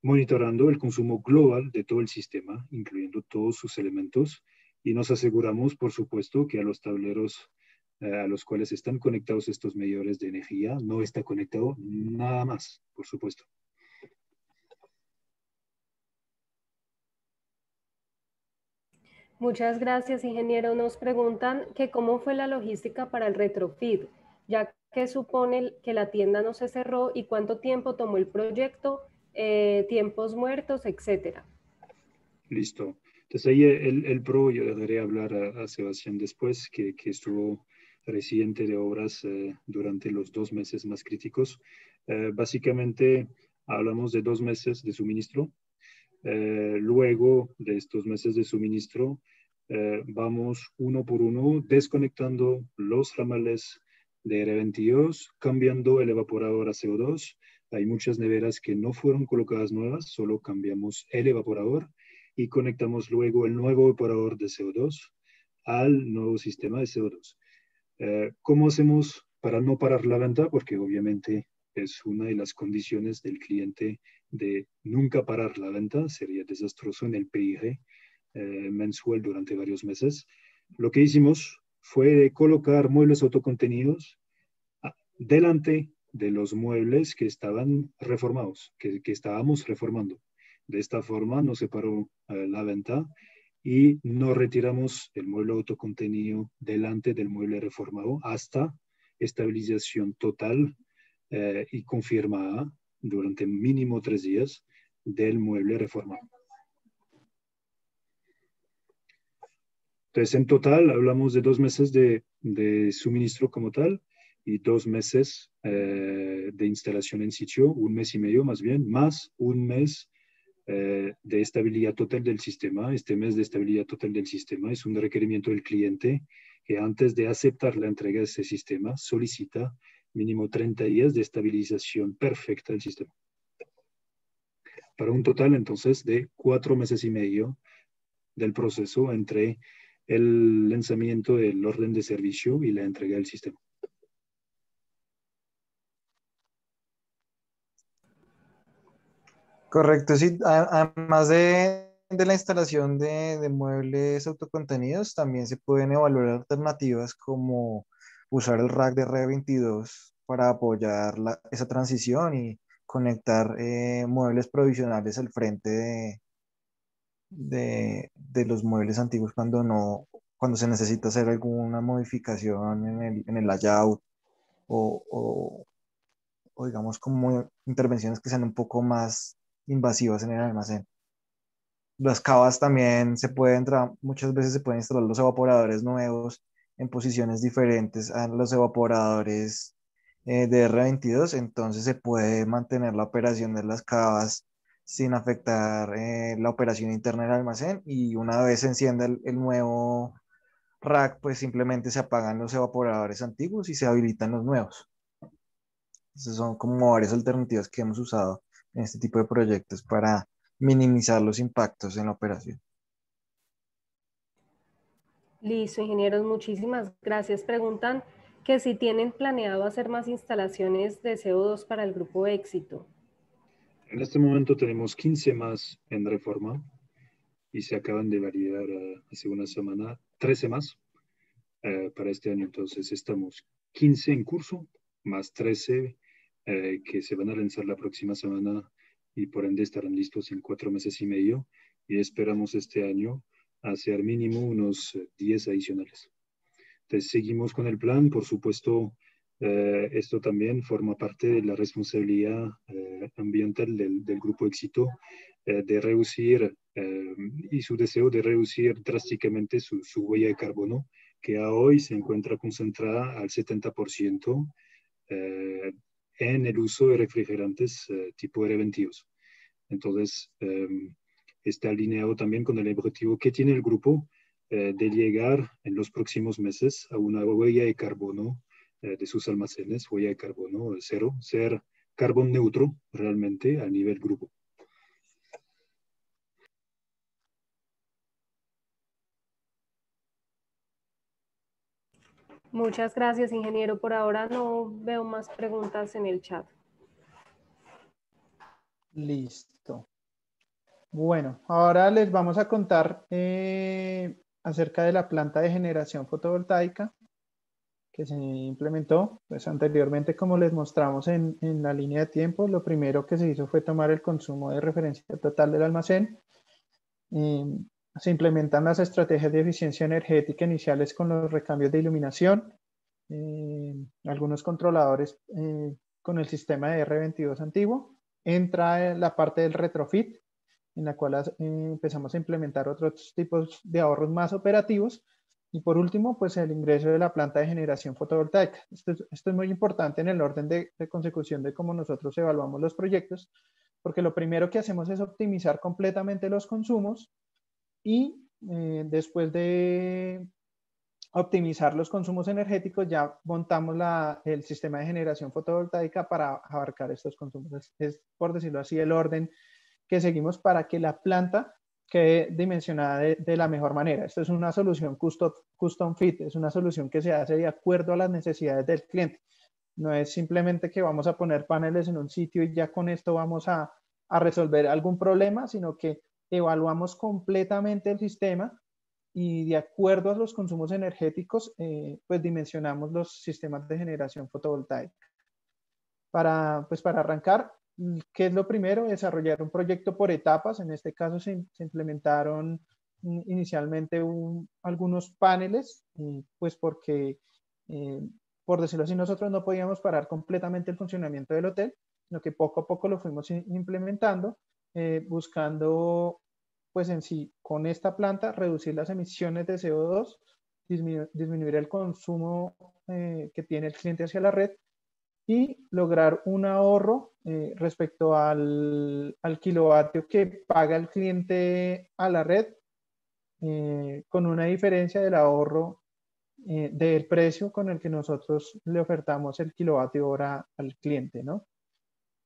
monitorando el consumo global de todo el sistema, incluyendo todos sus elementos, y nos aseguramos, por supuesto, que a los tableros a los cuales están conectados estos medidores de energía no está conectado nada más, por supuesto. Muchas gracias, ingeniero. Nos preguntan que cómo fue la logística para el retrofit, ya que supone que la tienda no se cerró y cuánto tiempo tomó el proyecto, tiempos muertos, etcétera. Listo. Entonces ahí el PRO, yo dejaré hablar a Sebastián después, que estuvo residente de obras durante los 2 meses más críticos. Básicamente hablamos de 2 meses de suministro. Luego de estos meses de suministro, vamos uno por uno desconectando los ramales de R22, cambiando el evaporador a CO2. Hay muchas neveras que no fueron colocadas nuevas, solo cambiamos el evaporador y conectamos luego el nuevo evaporador de CO2 al nuevo sistema de CO2. ¿Cómo hacemos para no parar la venta? Porque obviamente es una de las condiciones del cliente de nunca parar la venta, sería desastroso en el PIG mensual durante varios meses. Lo que hicimos fue colocar muebles autocontenidos delante de los muebles que estaban reformados, que estábamos reformando. De esta forma no se paró la venta y no retiramos el mueble autocontenido delante del mueble reformado hasta estabilización total y confirmada durante mínimo 3 días del mueble reformado. Entonces, en total, hablamos de 2 meses de suministro como tal y 2 meses de instalación en sitio, 1 mes y medio más bien, más 1 mes de estabilidad total del sistema. Este mes de estabilidad total del sistema es un requerimiento del cliente que antes de aceptar la entrega de ese sistema solicita mínimo 30 días de estabilización perfecta del sistema. Para un total entonces de 4 meses y medio del proceso entre el lanzamiento del orden de servicio y la entrega del sistema. Correcto, sí. Además de la instalación de muebles autocontenidos, también se pueden evaluar alternativas como usar el rack de R22 para apoyar esa transición y conectar muebles provisionales al frente de los muebles antiguos cuando no, cuando se necesita hacer alguna modificación en el layout o, o, o digamos como intervenciones que sean un poco más invasivas en el almacén. Las cavas también se pueden, muchas veces se pueden instalar los evaporadores nuevos en posiciones diferentes a los evaporadores de R22, entonces se puede mantener la operación de las cavas sin afectar la operación interna del almacén y una vez se encienda el nuevo rack, pues simplemente se apagan los evaporadores antiguos y se habilitan los nuevos. Esas son como varias alternativas que hemos usado en este tipo de proyectos para minimizar los impactos en la operación. Listo, ingenieros, muchísimas gracias. Preguntan que si tienen planeado hacer más instalaciones de CO2 para el grupo Éxito. En este momento tenemos 15 más en reforma y se acaban de validar hace una semana 13 más para este año. Entonces estamos 15 en curso, más 13 que se van a lanzar la próxima semana y por ende estarán listos en 4 meses y medio. Y esperamos este año hacer mínimo unos 10 adicionales. Entonces seguimos con el plan, por supuesto. Esto también forma parte de la responsabilidad ambiental del Grupo Éxito de reducir y su deseo de reducir drásticamente su huella de carbono, que a hoy se encuentra concentrada al 70% en el uso de refrigerantes tipo R22. Entonces, está alineado también con el objetivo que tiene el grupo de llegar en los próximos meses a una huella de carbono de sus almacenes, huella de carbono cero, ser carbón neutro realmente a nivel grupo. Muchas gracias, ingeniero. Por ahora no veo más preguntas en el chat. Listo. Bueno, ahora les vamos a contar acerca de la planta de generación fotovoltaica que se implementó. Pues anteriormente, como les mostramos en la línea de tiempo, lo primero que se hizo fue tomar el consumo de referencia total del almacén. Se implementan las estrategias de eficiencia energética iniciales con los recambios de iluminación, algunos controladores con el sistema de R22 antiguo. Entra la parte del retrofit, en la cual empezamos a implementar otros tipos de ahorros más operativos. Y por último, pues el ingreso de la planta de generación fotovoltaica. Esto es muy importante en el orden de consecución de cómo nosotros evaluamos los proyectos, porque lo primero que hacemos es optimizar completamente los consumos y después de optimizar los consumos energéticos ya montamos el sistema de generación fotovoltaica para abarcar estos consumos. Es, por decirlo así, el orden que seguimos para que la planta quede dimensionada de la mejor manera. Esto es una solución custom fit, es una solución que se hace de acuerdo a las necesidades del cliente. No es simplemente que vamos a poner paneles en un sitio y ya con esto vamos a resolver algún problema, sino que evaluamos completamente el sistema y de acuerdo a los consumos energéticos, pues dimensionamos los sistemas de generación fotovoltaica. Pues para arrancar, ¿qué es lo primero? Desarrollar un proyecto por etapas. En este caso se implementaron inicialmente algunos paneles, pues porque, por decirlo así, nosotros no podíamos parar completamente el funcionamiento del hotel, sino que poco a poco lo fuimos implementando, buscando, pues en sí, con esta planta, reducir las emisiones de CO2, disminuir el consumo que tiene el cliente hacia la red y lograr un ahorro respecto al kilovatio que paga el cliente a la red, con una diferencia del ahorro del precio con el que nosotros le ofertamos el kilovatio hora al cliente, ¿no?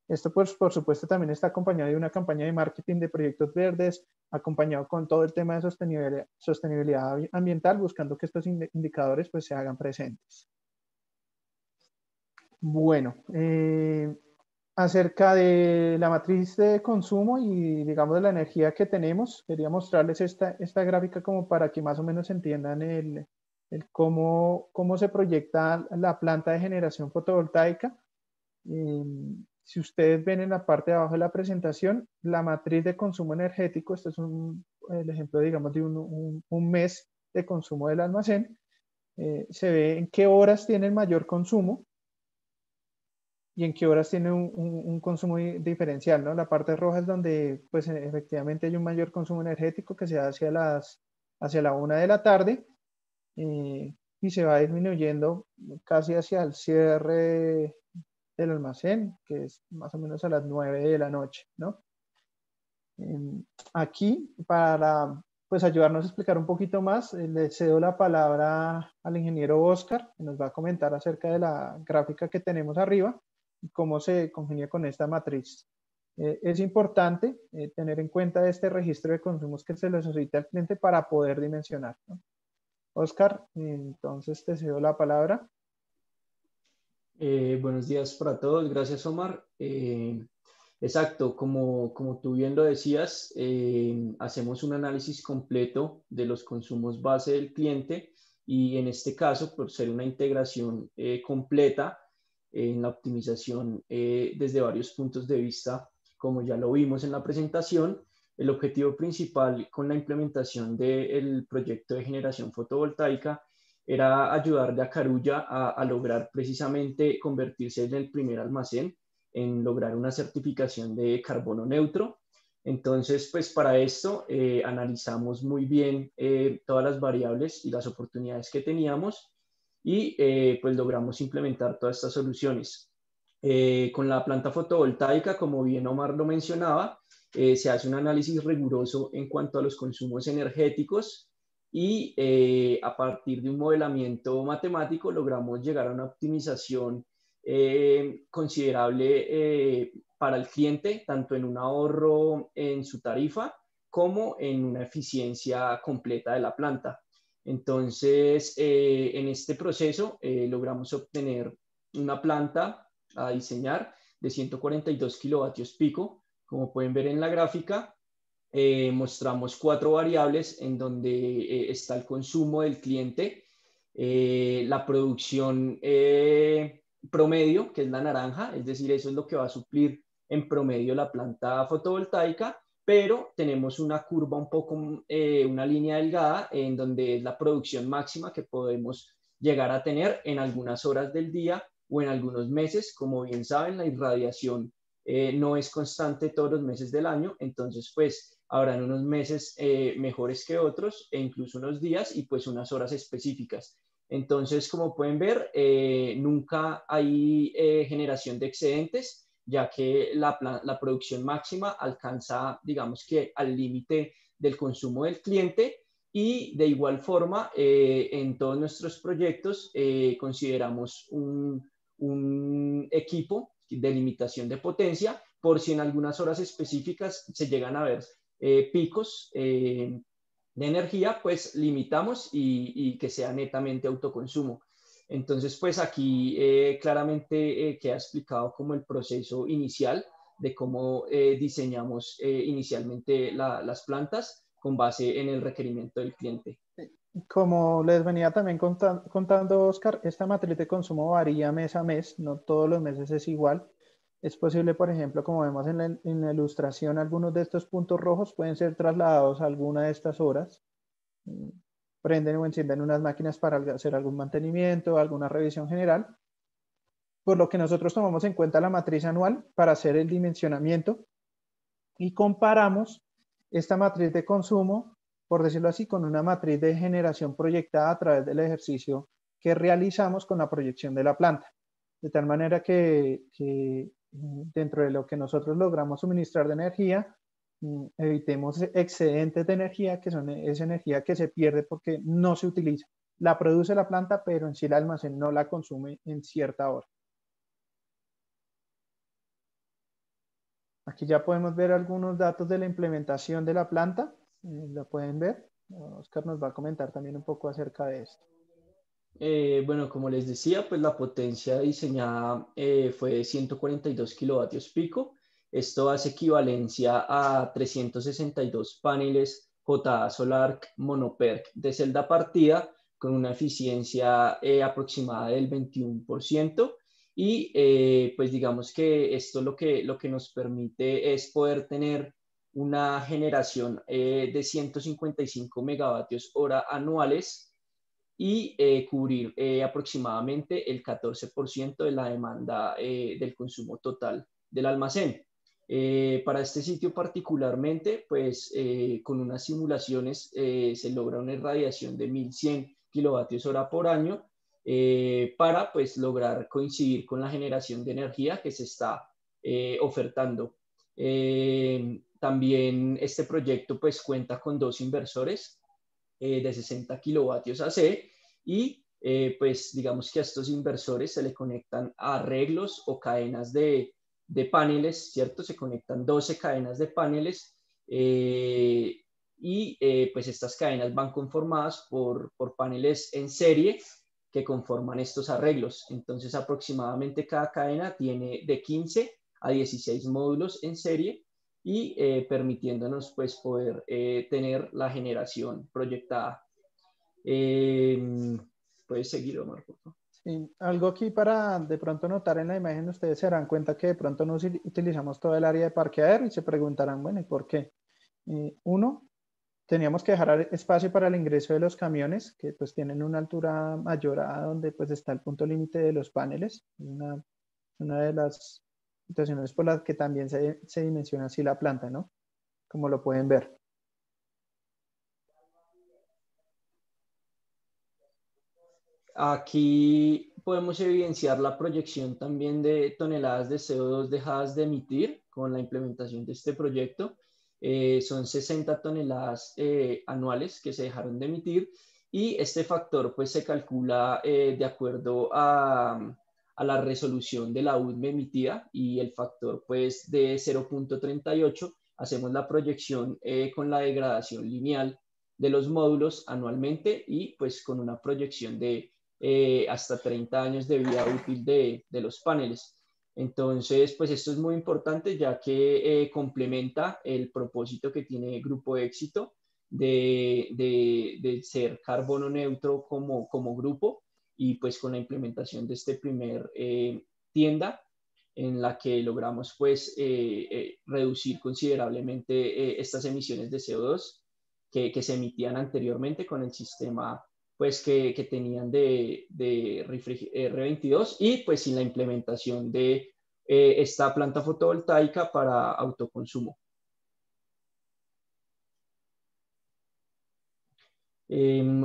Esto, pues, por supuesto, también está acompañado de una campaña de marketing de proyectos verdes, acompañado con todo el tema de sostenibilidad ambiental, buscando que estos indicadores pues, se hagan presentes. Bueno, Acerca de la matriz de consumo y, digamos, de la energía que tenemos, quería mostrarles esta gráfica como para que más o menos entiendan cómo se proyecta la planta de generación fotovoltaica. Si ustedes ven en la parte de abajo de la presentación, la matriz de consumo energético, este es el ejemplo, digamos, de un mes de consumo del almacén. Se ve en qué horas tiene el mayor consumo y en qué horas tiene un consumo diferencial, ¿no? La parte roja es donde, pues, efectivamente hay un mayor consumo energético que se da hacia la 1 de la tarde, y se va disminuyendo casi hacia el cierre del almacén, que es más o menos a las 9 de la noche, ¿no? Aquí, para, pues, ayudarnos a explicar un poquito más, le cedo la palabra al ingeniero Oscar, que nos va a comentar acerca de la gráfica que tenemos arriba y cómo se congenia con esta matriz. Es importante tener en cuenta este registro de consumos que se le solicita al cliente para poder dimensionar, ¿no? Oscar, entonces te cedo la palabra. Buenos días para todos, gracias Omar. Exacto, como tú bien lo decías, hacemos un análisis completo de los consumos base del cliente y en este caso, por ser una integración completa en la optimización desde varios puntos de vista, como ya lo vimos en la presentación, el objetivo principal con la implementación del proyecto de generación fotovoltaica era ayudarle a Carulla a lograr precisamente convertirse en el primer almacén en lograr una certificación de carbono neutro. Entonces, pues para esto analizamos muy bien todas las variables y las oportunidades que teníamos y pues logramos implementar todas estas soluciones. Con la planta fotovoltaica, como bien Omar lo mencionaba, se hace un análisis riguroso en cuanto a los consumos energéticos y a partir de un modelamiento matemático logramos llegar a una optimización considerable para el cliente, tanto en un ahorro en su tarifa como en una eficiencia completa de la planta. Entonces, en este proceso logramos obtener una planta a diseñar de 142 kilovatios pico. Como pueden ver en la gráfica, mostramos 4 variables en donde está el consumo del cliente, la producción promedio, que es la naranja, es decir, eso es lo que va a suplir en promedio la planta fotovoltaica, pero tenemos una curva un poco, una línea delgada en donde es la producción máxima que podemos llegar a tener en algunas horas del día o en algunos meses. Como bien saben, la irradiación no es constante todos los meses del año, entonces pues habrán unos meses mejores que otros e incluso unos días y pues unas horas específicas. Entonces, como pueden ver, nunca hay generación de excedentes, ya que la producción máxima alcanza, digamos que al límite del consumo del cliente. Y de igual forma, en todos nuestros proyectos consideramos un equipo de limitación de potencia por si en algunas horas específicas se llegan a ver picos de energía, pues limitamos y que sea netamente autoconsumo. Entonces, pues aquí claramente queda explicado como el proceso inicial de cómo diseñamos inicialmente las plantas con base en el requerimiento del cliente. Como les venía también contando, Oscar, esta matriz de consumo varía mes a mes, no todos los meses es igual. Es posible, por ejemplo, como vemos en la ilustración, algunos de estos puntos rojos pueden ser trasladados a alguna de estas horas. Prenden o encienden unas máquinas para hacer algún mantenimiento, alguna revisión general. Por lo que nosotros tomamos en cuenta la matriz anual para hacer el dimensionamiento y comparamos esta matriz de consumo, por decirlo así, con una matriz de generación proyectada a través del ejercicio que realizamos con la proyección de la planta. De tal manera que dentro de lo que nosotros logramos suministrar de energía, evitemos excedentes de energía, que son esa energía que se pierde porque no se utiliza. La produce la planta, pero en sí el almacén no la consume en cierta hora. Aquí ya podemos ver algunos datos de la implementación de la planta. Lo pueden ver. Oscar nos va a comentar también un poco acerca de esto. Bueno, como les decía, pues la potencia diseñada fue de 142 kilovatios pico. Esto hace equivalencia a 362 paneles JA Solarc Monoperc de celda partida con una eficiencia aproximada del 21%. Y pues digamos que esto lo que nos permite es poder tener una generación de 155 megavatios hora anuales y cubrir aproximadamente el 14% de la demanda del consumo total del almacén. Para este sitio particularmente, pues con unas simulaciones se logra una irradiación de 1100 kilovatios hora por año para pues lograr coincidir con la generación de energía que se está ofertando. También este proyecto pues cuenta con dos inversores de 60 kilovatios AC y pues digamos que a estos inversores se le conectan arreglos o cadenas de paneles, ¿cierto? Se conectan 12 cadenas de paneles y pues estas cadenas van conformadas por paneles en serie que conforman estos arreglos. Entonces aproximadamente cada cadena tiene de 15 a 16 módulos en serie y permitiéndonos pues poder tener la generación proyectada. Puedes seguir, Omar, por favor. Sí, algo aquí para de pronto notar en la imagen, ustedes se darán cuenta que de pronto no utilizamos todo el área de parqueadero y se preguntarán, bueno, ¿y por qué? Uno, teníamos que dejar espacio para el ingreso de los camiones, que pues tienen una altura mayor a donde pues está el punto límite de los paneles. Una de las situaciones por las que también se dimensiona así la planta, ¿no? Como lo pueden ver. Aquí podemos evidenciar la proyección también de toneladas de CO2 dejadas de emitir con la implementación de este proyecto. Son 60 toneladas anuales que se dejaron de emitir y este factor pues se calcula de acuerdo a la resolución de la UDME emitida y el factor pues de 0.38 hacemos la proyección con la degradación lineal de los módulos anualmente y pues con una proyección de hasta 30 años de vida útil de los paneles. Entonces, pues esto es muy importante ya que complementa el propósito que tiene Grupo Éxito de ser carbono neutro como grupo y pues con la implementación de este primer tienda en la que logramos pues reducir considerablemente estas emisiones de CO2 que se emitían anteriormente con el sistema pues que tenían de R22 y pues sin la implementación de esta planta fotovoltaica para autoconsumo.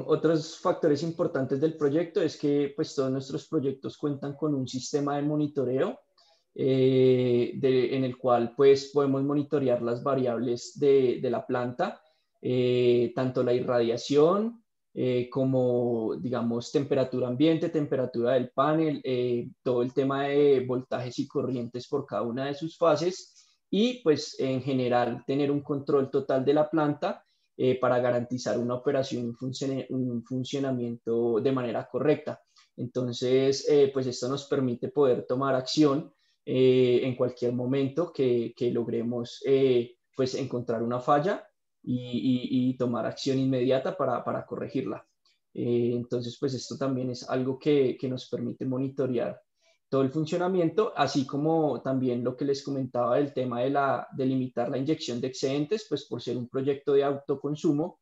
Otros factores importantes del proyecto es que pues todos nuestros proyectos cuentan con un sistema de monitoreo en el cual pues podemos monitorear las variables de la planta, tanto la irradiación como digamos temperatura ambiente, temperatura del panel, todo el tema de voltajes y corrientes por cada una de sus fases y pues en general tener un control total de la planta para garantizar una operación y un funcionamiento de manera correcta. Entonces, pues esto nos permite poder tomar acción en cualquier momento que logremos pues encontrar una falla y tomar acción inmediata para corregirla. Entonces, pues esto también es algo que nos permite monitorear todo el funcionamiento, así como también lo que les comentaba del tema de limitar la inyección de excedentes, pues por ser un proyecto de autoconsumo,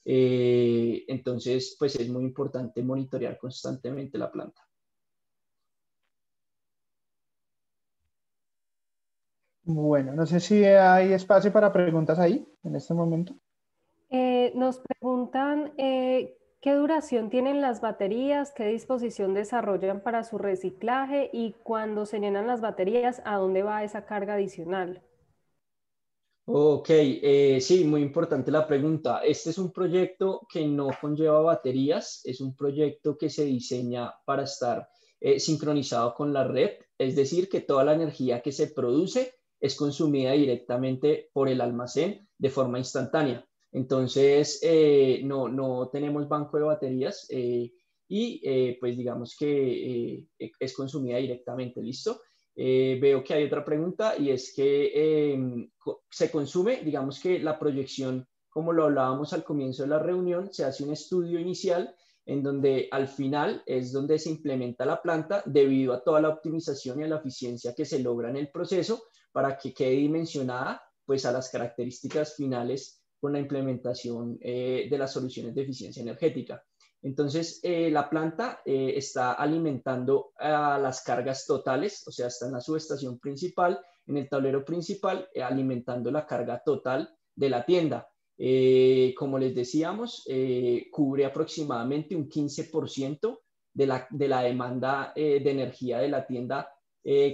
entonces pues es muy importante monitorear constantemente la planta. Bueno, no sé si hay espacio para preguntas ahí en este momento. Nos preguntan qué duración tienen las baterías, qué disposición desarrollan para su reciclaje y cuando se llenan las baterías, ¿a dónde va esa carga adicional? Ok, sí, muy importante la pregunta. Este es un proyecto que no conlleva baterías, es un proyecto que se diseña para estar sincronizado con la red, es decir, que toda la energía que se produce es consumida directamente por el almacén de forma instantánea. Entonces, no tenemos banco de baterías y pues digamos que es consumida directamente, ¿listo? Veo que hay otra pregunta y es que se consume, digamos que la proyección, como lo hablábamos al comienzo de la reunión, se hace un estudio inicial en donde al final es donde se implementa la planta debido a toda la optimización y a la eficiencia que se logra en el proceso para que quede dimensionada pues a las características finales con la implementación de las soluciones de eficiencia energética. Entonces, la planta está alimentando a las cargas totales, o sea, está en la subestación principal, en el tablero principal, alimentando la carga total de la tienda. Como les decíamos, cubre aproximadamente un 15% de la demanda de energía de la tienda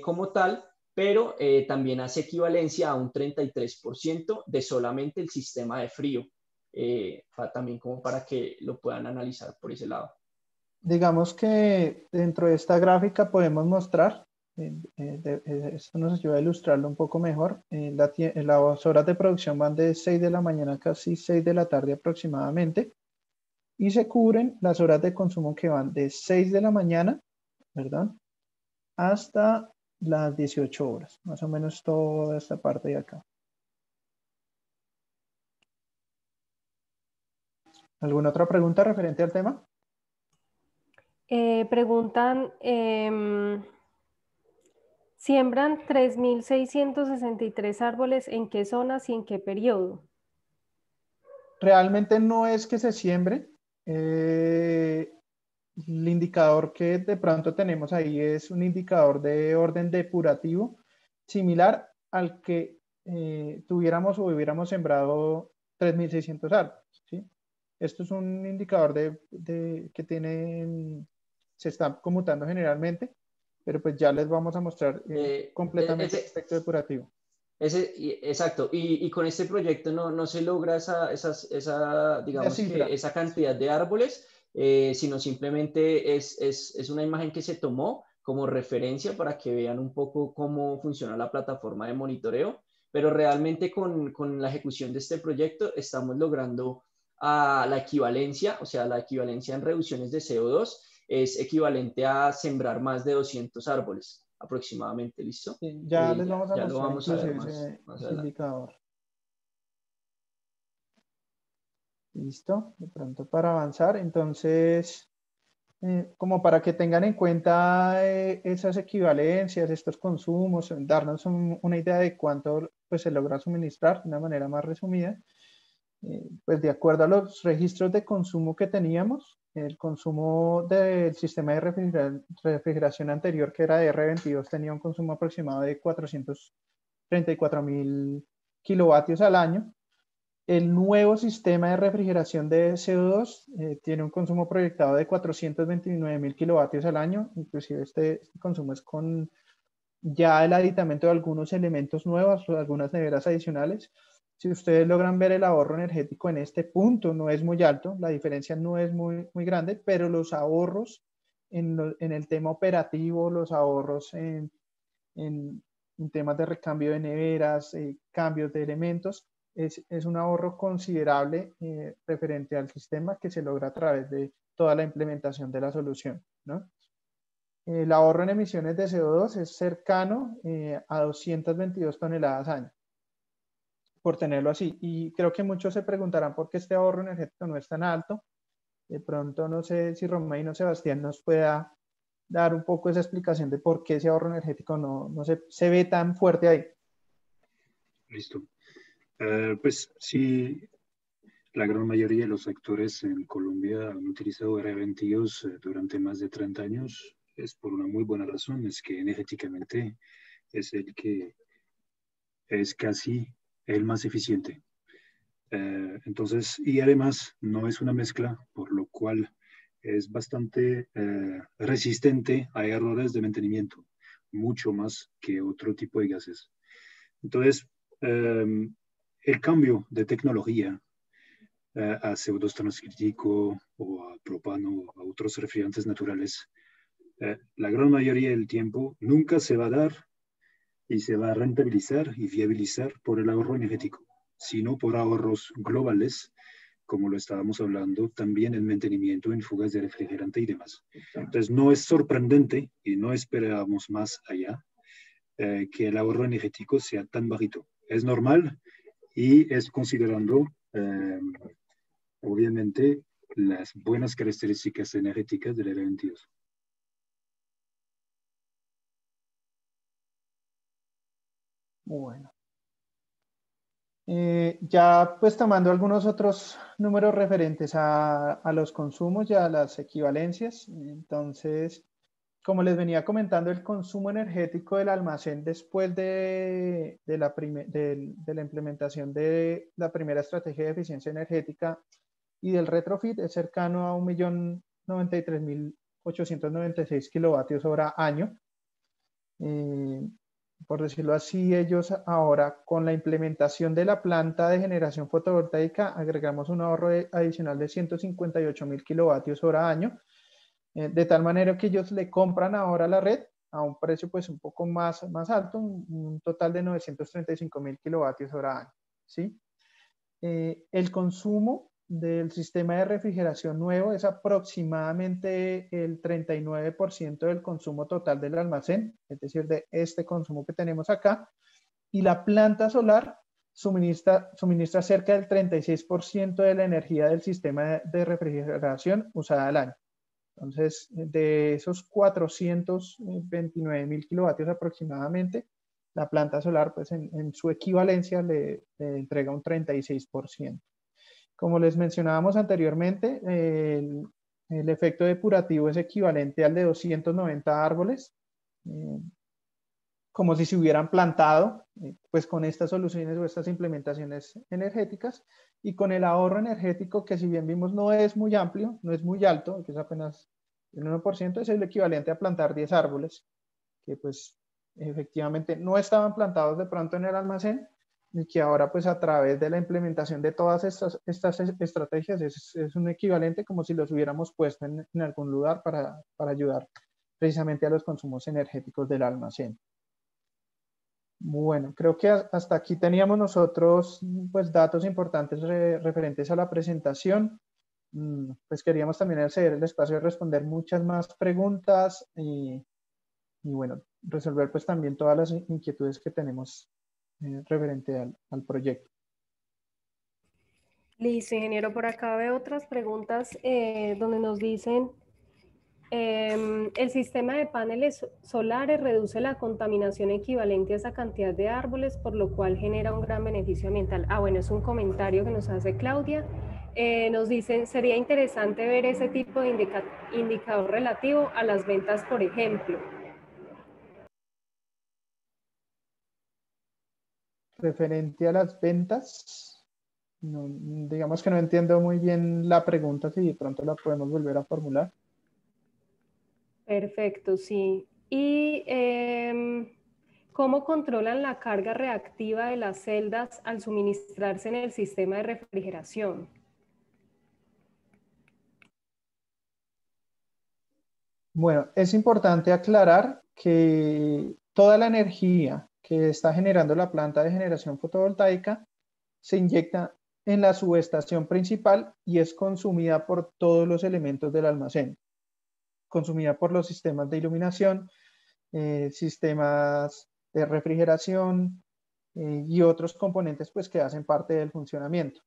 como tal, pero también hace equivalencia a un 33% de solamente el sistema de frío. También como para que lo puedan analizar por ese lado. Digamos que dentro de esta gráfica podemos mostrar, esto nos ayuda a ilustrarlo un poco mejor, las horas de producción van de 6 de la mañana a casi 6 de la tarde aproximadamente, y se cubren las horas de consumo que van de 6 de la mañana, ¿verdad?, hasta las 18 horas, más o menos toda esta parte de acá. ¿Alguna otra pregunta referente al tema? Preguntan, ¿siembran 3.663 árboles en qué zonas y en qué periodo? Realmente no es que se siembre. El indicador que de pronto tenemos ahí es un indicador de orden depurativo similar al que tuviéramos o hubiéramos sembrado 3.600 árboles, ¿sí? Esto es un indicador que se está conmutando generalmente, pero pues ya les vamos a mostrar completamente el aspecto depurativo. Exacto, y con este proyecto no se logra digamos que esa cantidad de árboles, sino simplemente es una imagen que se tomó como referencia para que vean un poco cómo funciona la plataforma de monitoreo, pero realmente con la ejecución de este proyecto estamos logrando la equivalencia, o sea, la equivalencia en reducciones de CO2 es equivalente a sembrar más de 200 árboles aproximadamente, ¿listo? Sí, ya les vamos a ya lo mostrar vamos a ver inclusive más ese adelante. indicador. Listo, de pronto para avanzar, entonces, como para que tengan en cuenta esas equivalencias, estos consumos, darnos una idea de cuánto pues, se logra suministrar de una manera más resumida, pues de acuerdo a los registros de consumo que teníamos, el consumo del sistema de refrigeración anterior, que era de R22, tenía un consumo aproximado de 434.000 kilovatios al año. El nuevo sistema de refrigeración de CO2 tiene un consumo proyectado de 429.000 kilovatios al año. Inclusive este consumo es con ya el aditamento de algunos elementos nuevos o algunas neveras adicionales. Si ustedes logran ver el ahorro energético en este punto, no es muy alto, la diferencia no es muy grande, pero los ahorros en el tema operativo, los ahorros en temas de recambio de neveras, cambios de elementos, es un ahorro considerable referente al sistema que se logra a través de toda la implementación de la solución, ¿no? El ahorro en emisiones de CO2 es cercano a 222 toneladas año, por tenerlo así. Y creo que muchos se preguntarán por qué este ahorro energético no es tan alto. De pronto no sé si Romain o Sebastián nos pueda dar un poco esa explicación de por qué ese ahorro energético no se ve tan fuerte ahí. Listo. Pues sí, la gran mayoría de los sectores en Colombia han utilizado R22 durante más de 30 años. Es por una muy buena razón, es que energéticamente es el que es casi el más eficiente. Entonces, y además no es una mezcla, por lo cual es bastante resistente a errores de mantenimiento, mucho más que otro tipo de gases. Entonces, el cambio de tecnología a CO2 transcrítico o a propano o a otros refrigerantes naturales, la gran mayoría del tiempo nunca se va a dar y se va a rentabilizar y viabilizar por el ahorro energético, sino por ahorros globales como lo estábamos hablando, también el mantenimiento en fugas de refrigerante y demás. Entonces, no es sorprendente y no esperábamos más allá que el ahorro energético sea tan bajito. Es normal y es considerando, obviamente, las buenas características energéticas del R22. Bueno. Ya pues tomando algunos otros números referentes a los consumos y a las equivalencias. Entonces, como les venía comentando, el consumo energético del almacén después de la implementación de la primera estrategia de eficiencia energética y del retrofit es cercano a 1.093.896 kilovatios hora año. Por decirlo así, ellos ahora con la implementación de la planta de generación fotovoltaica agregamos un ahorro adicional de 158.000 kilovatios hora año, de tal manera que ellos le compran ahora la red a un precio pues un poco más alto, un total de 935.000 kilovatios hora año, ¿sí? El consumo del sistema de refrigeración nuevo es aproximadamente el 39% del consumo total del almacén, es decir, de este consumo que tenemos acá, y la planta solar suministra cerca del 36% de la energía del sistema de refrigeración usada al año. Entonces, de esos 429.000 kilovatios aproximadamente, la planta solar, pues en su equivalencia le entrega un 36%. Como les mencionábamos anteriormente, el efecto depurativo es equivalente al de 290 árboles, como si se hubieran plantado, pues con estas soluciones o estas implementaciones energéticas, y con el ahorro energético, que si bien vimos no es muy amplio, no es muy alto, que es apenas el 1%, es el equivalente a plantar 10 árboles, que pues efectivamente no estaban plantados de pronto en el almacén, y que ahora pues a través de la implementación de todas estas estrategias es un equivalente como si los hubiéramos puesto en algún lugar para ayudar precisamente a los consumos energéticos del almacén. Bueno, creo que hasta aquí teníamos nosotros pues datos importantes referentes a la presentación. Pues queríamos también hacer el espacio de responder muchas más preguntas y bueno, resolver pues también todas las inquietudes que tenemos referente al proyecto. Listo, ingeniero. Por acá veo otras preguntas donde nos dicen, el sistema de paneles solares reduce la contaminación equivalente a esa cantidad de árboles, por lo cual genera un gran beneficio ambiental. Bueno, es un comentario que nos hace Claudia. Nos dicen, sería interesante ver ese tipo de indicador relativo a las ventas, por ejemplo. Referente a las ventas, no, digamos que no entiendo muy bien la pregunta, si de pronto la podemos volver a formular. Perfecto, sí. Y ¿cómo controlan la carga reactiva de las celdas al suministrarse en el sistema de refrigeración? Bueno, es importante aclarar que toda la energía que está generando la planta de generación fotovoltaica se inyecta en la subestación principal y es consumida por todos los elementos del almacén. Consumida por los sistemas de iluminación, sistemas de refrigeración y otros componentes pues, que hacen parte del funcionamiento.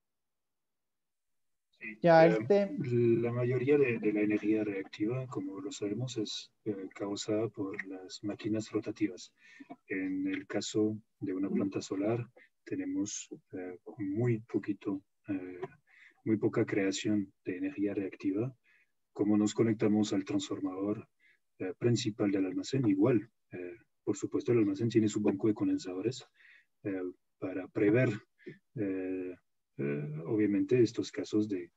Sí, Ya la mayoría de la energía reactiva, como lo sabemos, es causada por las máquinas rotativas. En el caso de una planta solar, tenemos muy poca creación de energía reactiva. Como nos conectamos al transformador principal del almacén, igual, por supuesto, el almacén tiene su banco de condensadores para prever, obviamente, estos casos de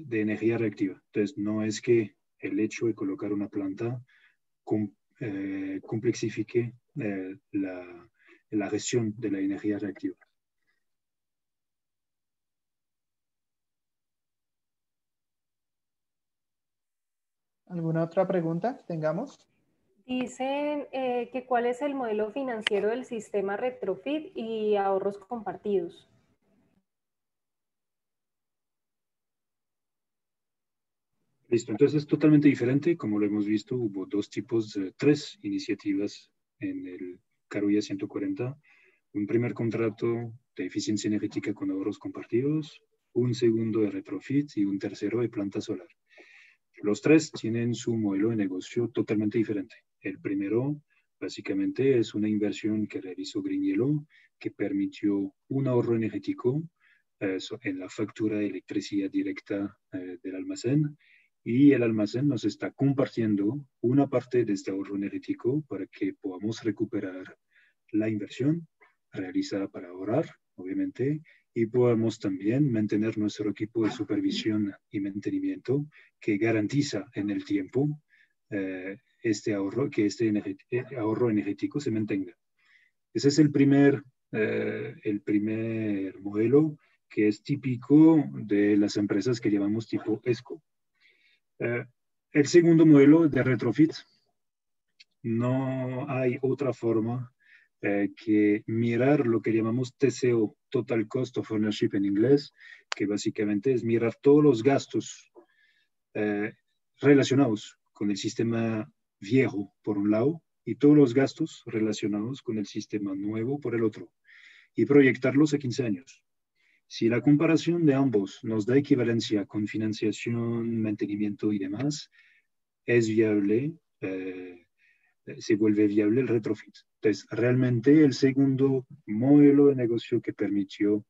energía reactiva. Entonces, no es que el hecho de colocar una planta complexifique la gestión de la energía reactiva. ¿Alguna otra pregunta que tengamos? Dicen que cuál es el modelo financiero del sistema retrofit y ahorros compartidos. Listo, entonces es totalmente diferente. Como lo hemos visto, hubo tres iniciativas en el Carulla 140. Un primer contrato de eficiencia energética con ahorros compartidos, un segundo de retrofit y un tercero de planta solar. Los tres tienen su modelo de negocio totalmente diferente. El primero, básicamente, es una inversión que realizó GreenYellow, que permitió un ahorro energético en la factura de electricidad directa del almacén, y el almacén nos está compartiendo una parte de este ahorro energético para que podamos recuperar la inversión realizada para ahorrar, obviamente, y podamos también mantener nuestro equipo de supervisión y mantenimiento que garantiza en el tiempo este ahorro, que este ahorro energético se mantenga. Ese es el primer modelo que es típico de las empresas que llamamos tipo ESCO. El segundo modelo de retrofit, no hay otra forma que mirar lo que llamamos TCO, Total Cost of Ownership en inglés, que básicamente es mirar todos los gastos relacionados con el sistema viejo por un lado y todos los gastos relacionados con el sistema nuevo por el otro, y proyectarlos a 15 años. Si la comparación de ambos nos da equivalencia con financiación, mantenimiento y demás, es viable, se vuelve viable el retrofit. Entonces, realmente el segundo modelo de negocio que permitió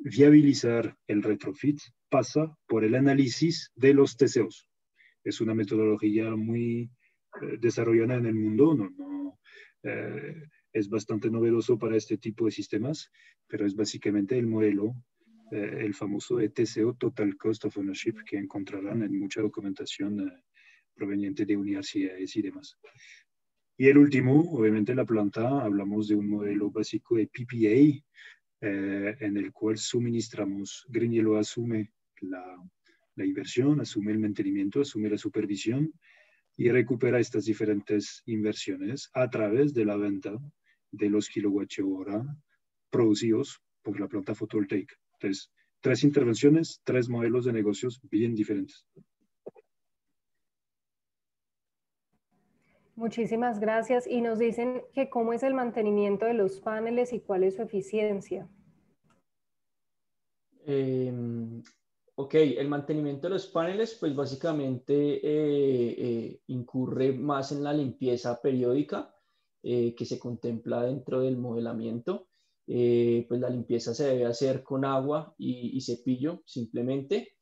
viabilizar el retrofit pasa por el análisis de los TCOs. Es una metodología muy desarrollada en el mundo, es bastante novedoso para este tipo de sistemas, pero es básicamente el modelo, el famoso TCO, Total Cost of Ownership, que encontrarán en mucha documentación proveniente de universidades y demás. Y el último, obviamente la planta, hablamos de un modelo básico de PPA, en el cual suministramos, GreenYellow asume la inversión, asume el mantenimiento, asume la supervisión y recupera estas diferentes inversiones a través de la venta de los kilowatt-hora producidos por la planta fotovoltaica. Entonces, tres intervenciones, tres modelos de negocios bien diferentes. Muchísimas gracias. Y nos dicen que cómo es el mantenimiento de los paneles y cuál es su eficiencia. Ok, el mantenimiento de los paneles, pues básicamente incurre más en la limpieza periódica que se contempla dentro del modelamiento. Pues la limpieza se debe hacer con agua y cepillo simplemente.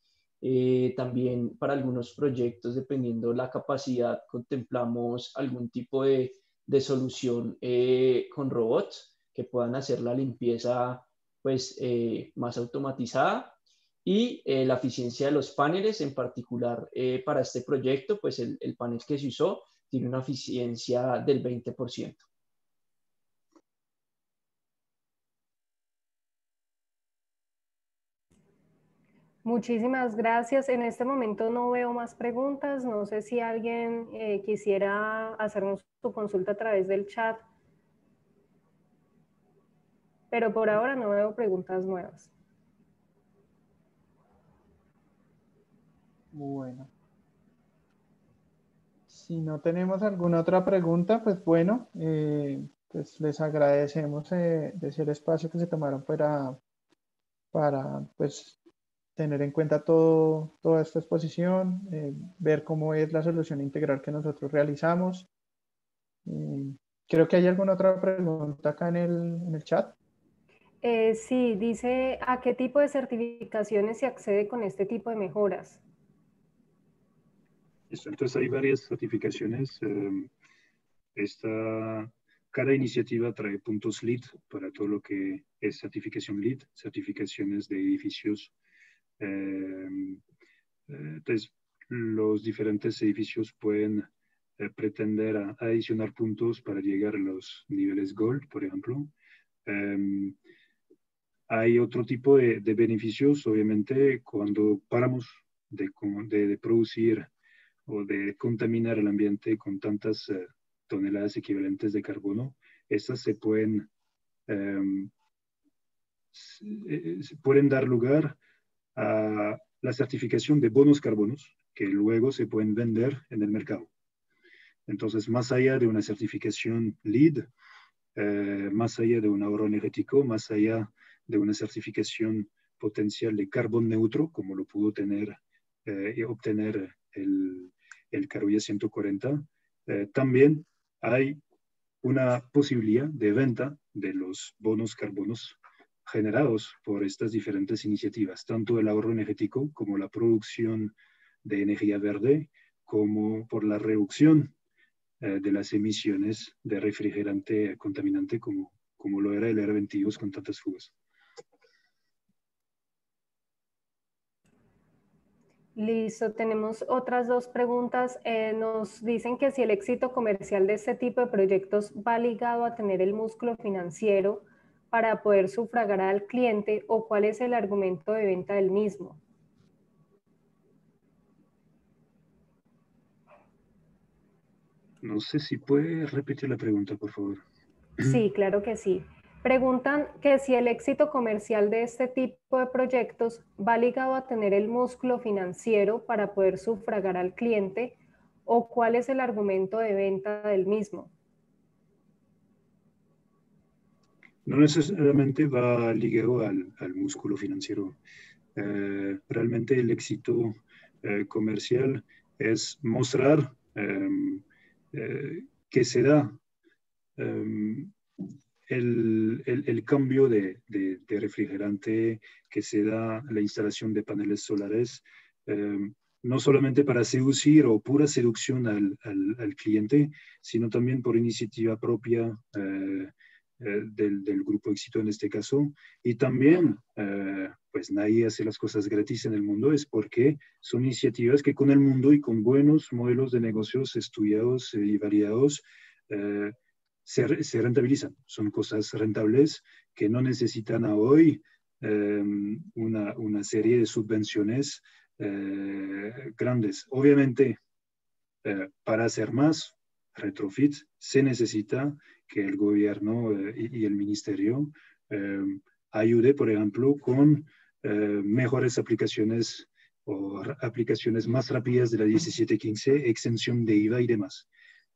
También para algunos proyectos, dependiendo la capacidad, contemplamos algún tipo de solución con robots que puedan hacer la limpieza pues, más automatizada. Y la eficiencia de los paneles, en particular para este proyecto, pues el panel que se usó tiene una eficiencia del 20%. Muchísimas gracias. En este momento no veo más preguntas. No sé si alguien quisiera hacernos su consulta a través del chat. Pero por ahora no veo preguntas nuevas. Bueno. Si no tenemos alguna otra pregunta, pues bueno, pues les agradecemos de ese espacio que se tomaron para pues, tener en cuenta toda esta exposición, ver cómo es la solución integral que nosotros realizamos. Creo que hay alguna otra pregunta acá en el chat. Sí, dice, ¿a qué tipo de certificaciones se accede con este tipo de mejoras? Entonces hay varias certificaciones. Cada iniciativa trae puntos LEED para todo lo que es certificación LEED, certificaciones de edificios. Entonces, los diferentes edificios pueden pretender adicionar puntos para llegar a los niveles Gold, por ejemplo. Hay otro tipo de beneficios, obviamente, cuando paramos de producir o de contaminar el ambiente con tantas toneladas equivalentes de carbono, estas pueden dar lugar a la certificación de bonos carbonos que luego se pueden vender en el mercado. Entonces, más allá de una certificación LEED, más allá de un ahorro energético, más allá de una certificación potencial de carbón neutro, como lo pudo tener y obtener el Carulla 140, también hay una posibilidad de venta de los bonos carbonos generados por estas diferentes iniciativas, tanto el ahorro energético como la producción de energía verde, como por la reducción de las emisiones de refrigerante contaminante como lo era el R22 con tantas fugas. Listo, tenemos otras dos preguntas. Nos dicen que si el éxito comercial de este tipo de proyectos va ligado a tener el músculo financiero para poder sufragar al cliente o cuál es el argumento de venta del mismo. No sé si puede repetir la pregunta, por favor. Sí, claro que sí. Preguntan que si el éxito comercial de este tipo de proyectos va ligado a tener el músculo financiero para poder sufragar al cliente o cuál es el argumento de venta del mismo. No necesariamente va ligado al músculo financiero. Realmente el éxito comercial es mostrar que se da el cambio de refrigerante, que se da la instalación de paneles solares, no solamente para seducir o pura seducción al cliente, sino también por iniciativa propia del Grupo Éxito en este caso. Y también, pues nadie hace las cosas gratis en el mundo, es porque son iniciativas que con el mundo y con buenos modelos de negocios estudiados y variados, se rentabilizan. Son cosas rentables que no necesitan a hoy una serie de subvenciones grandes. Obviamente, para hacer más retrofit, se necesita que el gobierno y el ministerio ayude, por ejemplo, con mejores aplicaciones o aplicaciones más rápidas de la 1715, exención de IVA y demás.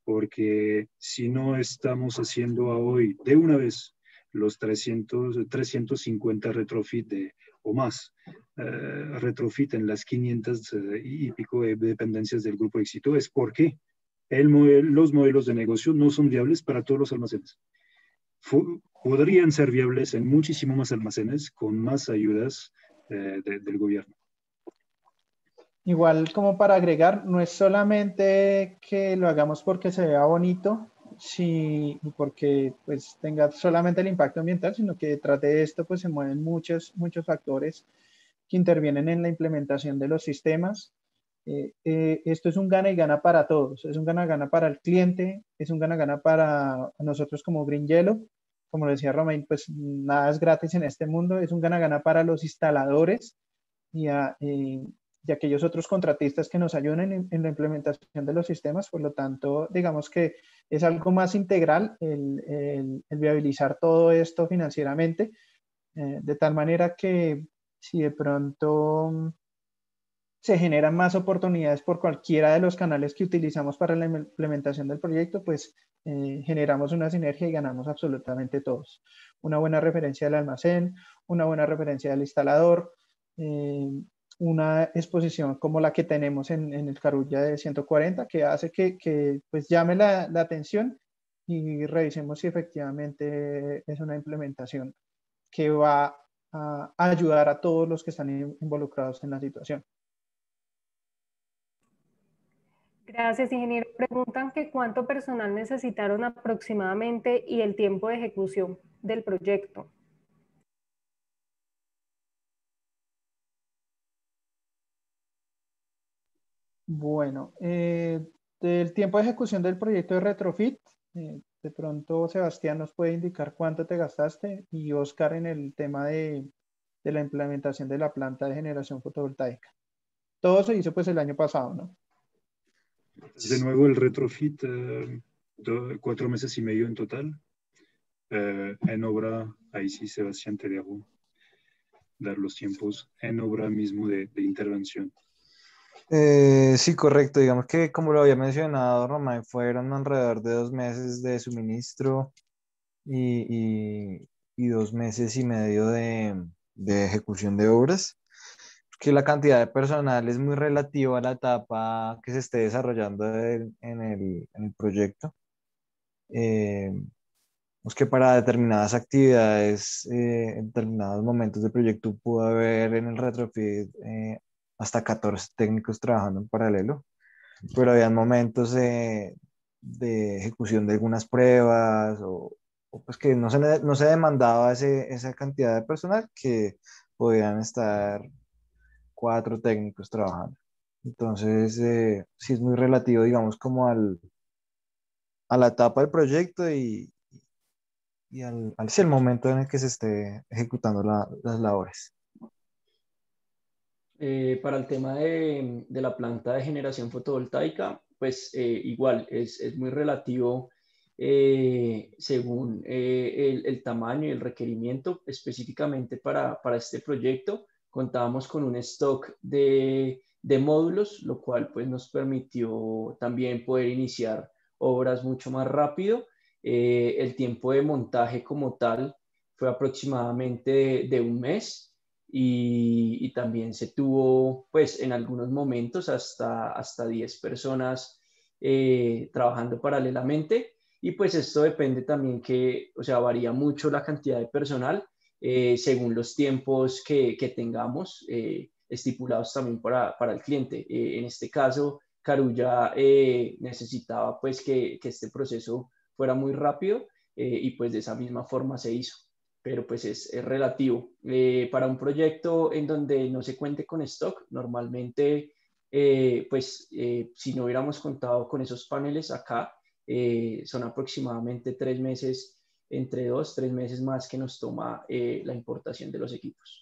Porque si no estamos haciendo a hoy de una vez los 350 retrofit o más, retrofit en las 500 y pico de dependencias del Grupo Éxito, es porque los modelos de negocio no son viables para todos los almacenes. Podrían ser viables en muchísimo más almacenes con más ayudas del gobierno. Igual como para agregar, no es solamente que lo hagamos porque se vea bonito, y porque pues tenga solamente el impacto ambiental, sino que detrás de esto pues se mueven muchos factores que intervienen en la implementación de los sistemas. Esto es un gana y gana para todos, es un gana-gana para el cliente, es un gana-gana para nosotros como Green Yellow. Como decía Romain, pues nada es gratis en este mundo, es un gana-gana para los instaladores y aquellos otros contratistas que nos ayuden en la implementación de los sistemas. Por lo tanto, digamos que es algo más integral el viabilizar todo esto financieramente, de tal manera que si de pronto se generan más oportunidades por cualquiera de los canales que utilizamos para la implementación del proyecto, pues generamos una sinergia y ganamos absolutamente todos. Una buena referencia del almacén, una buena referencia del instalador, una exposición como la que tenemos en el Carulla de 140, que hace que pues llame la atención y revisemos si efectivamente es una implementación que va a ayudar a todos los que están involucrados en la situación. Gracias, ingeniero. Preguntan que cuánto personal necesitaron aproximadamente y el tiempo de ejecución del proyecto. Bueno, del tiempo de ejecución del proyecto de retrofit, de pronto Sebastián nos puede indicar cuánto te gastaste y Oscar en el tema de la implementación de la planta de generación fotovoltaica. Todo se hizo pues el año pasado, ¿no? De nuevo el retrofit, 4 meses y medio en total. En obra, ahí sí Sebastián te dejo dar los tiempos en obra mismo de intervención. Sí, correcto. Digamos que como lo había mencionado, Román, fueron alrededor de 2 meses de suministro y 2 meses y medio de ejecución de obras, que la cantidad de personal es muy relativa a la etapa que se esté desarrollando en el proyecto. Eh, pues que para determinadas actividades, en determinados momentos del proyecto pudo haber en el retrofit hasta 14 técnicos trabajando en paralelo, pero había momentos de ejecución de algunas pruebas o pues que no se demandaba esa cantidad de personal, que podían estar 4 técnicos trabajando. Entonces, sí es muy relativo, digamos, como a la etapa del proyecto y sí, el momento en el que se esté ejecutando las labores. Para el tema de la planta de generación fotovoltaica, pues igual es muy relativo según el tamaño y el requerimiento. Específicamente para este proyecto contábamos con un stock de módulos, lo cual pues nos permitió también poder iniciar obras mucho más rápido. El tiempo de montaje como tal fue aproximadamente de un mes y también se tuvo, pues en algunos momentos, hasta 10 personas trabajando paralelamente. Y pues esto depende también que, o sea, varía mucho la cantidad de personal según los tiempos que tengamos estipulados también para el cliente. En este caso, Carulla necesitaba pues que este proceso fuera muy rápido y pues de esa misma forma se hizo, pero pues es relativo. Para un proyecto en donde no se cuente con stock, normalmente, si no hubiéramos contado con esos paneles acá, son aproximadamente 3 meses, entre 2, 3 meses más que nos toma la importación de los equipos.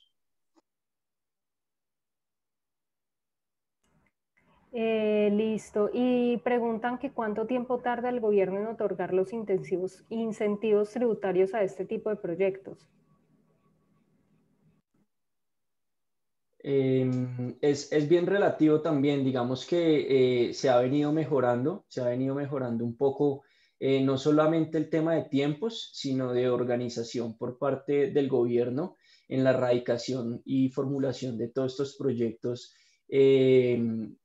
Listo. Y preguntan que cuánto tiempo tarda el gobierno en otorgar los incentivos tributarios a este tipo de proyectos. Es bien relativo también, digamos que se ha venido mejorando, un poco, no solamente el tema de tiempos, sino de organización por parte del gobierno en la erradicación y formulación de todos estos proyectos.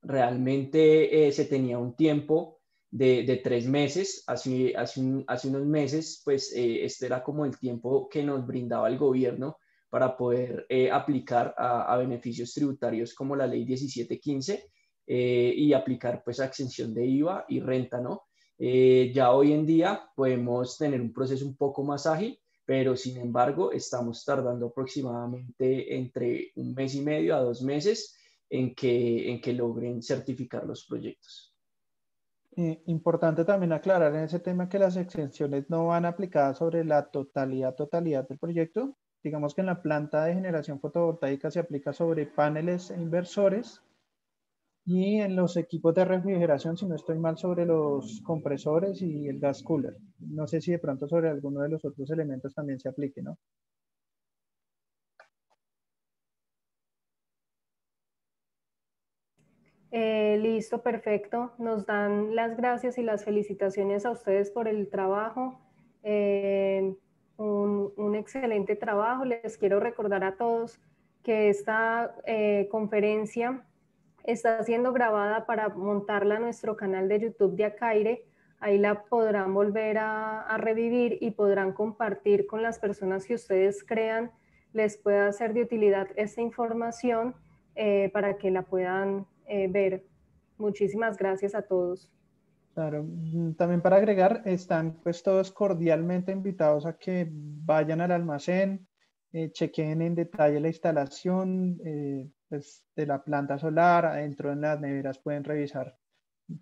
Realmente se tenía un tiempo de 3 meses, hace unos meses, pues este era como el tiempo que nos brindaba el gobierno para poder aplicar a beneficios tributarios como la ley 1715 y aplicar pues a exención de IVA y renta, ¿no? Ya hoy en día podemos tener un proceso un poco más ágil, pero sin embargo estamos tardando aproximadamente entre 1 mes y medio a 2 meses en que logren certificar los proyectos. Importante también aclarar en ese tema que las exenciones no van aplicadas sobre la totalidad del proyecto. Digamos que en la planta de generación fotovoltaica se aplica sobre paneles e inversores y en los equipos de refrigeración, si no estoy mal, sobre los compresores y el gas cooler. No sé si de pronto sobre alguno de los otros elementos también se aplique, ¿no? Listo, perfecto. Nos dan las gracias y las felicitaciones a ustedes por el trabajo. Un excelente trabajo. Les quiero recordar a todos que esta conferencia está siendo grabada para montarla a nuestro canal de YouTube de Acaire. Ahí la podrán volver a revivir y podrán compartir con las personas que ustedes crean les pueda ser de utilidad esta información para que la puedan ver. Muchísimas gracias a todos. Claro, también para agregar, están pues todos cordialmente invitados a que vayan al almacén, chequen en detalle la instalación pues, de la planta solar. Adentro en las neveras pueden revisar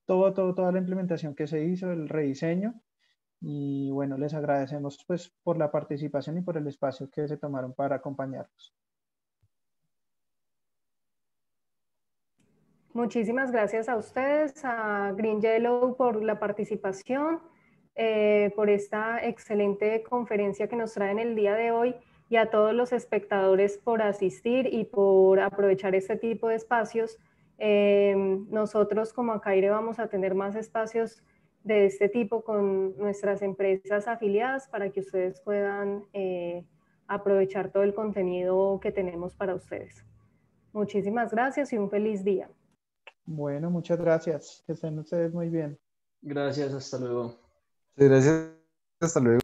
toda la implementación que se hizo, el rediseño. Y bueno, les agradecemos pues por la participación y por el espacio que se tomaron para acompañarnos. Muchísimas gracias a ustedes, a Green Yellow por la participación, por esta excelente conferencia que nos traen el día de hoy y a todos los espectadores por asistir y por aprovechar este tipo de espacios. Nosotros como Acaire vamos a tener más espacios de este tipo con nuestras empresas afiliadas para que ustedes puedan aprovechar todo el contenido que tenemos para ustedes. Muchísimas gracias y un feliz día. Bueno, muchas gracias. Que estén ustedes muy bien. Gracias, hasta luego. Gracias, hasta luego.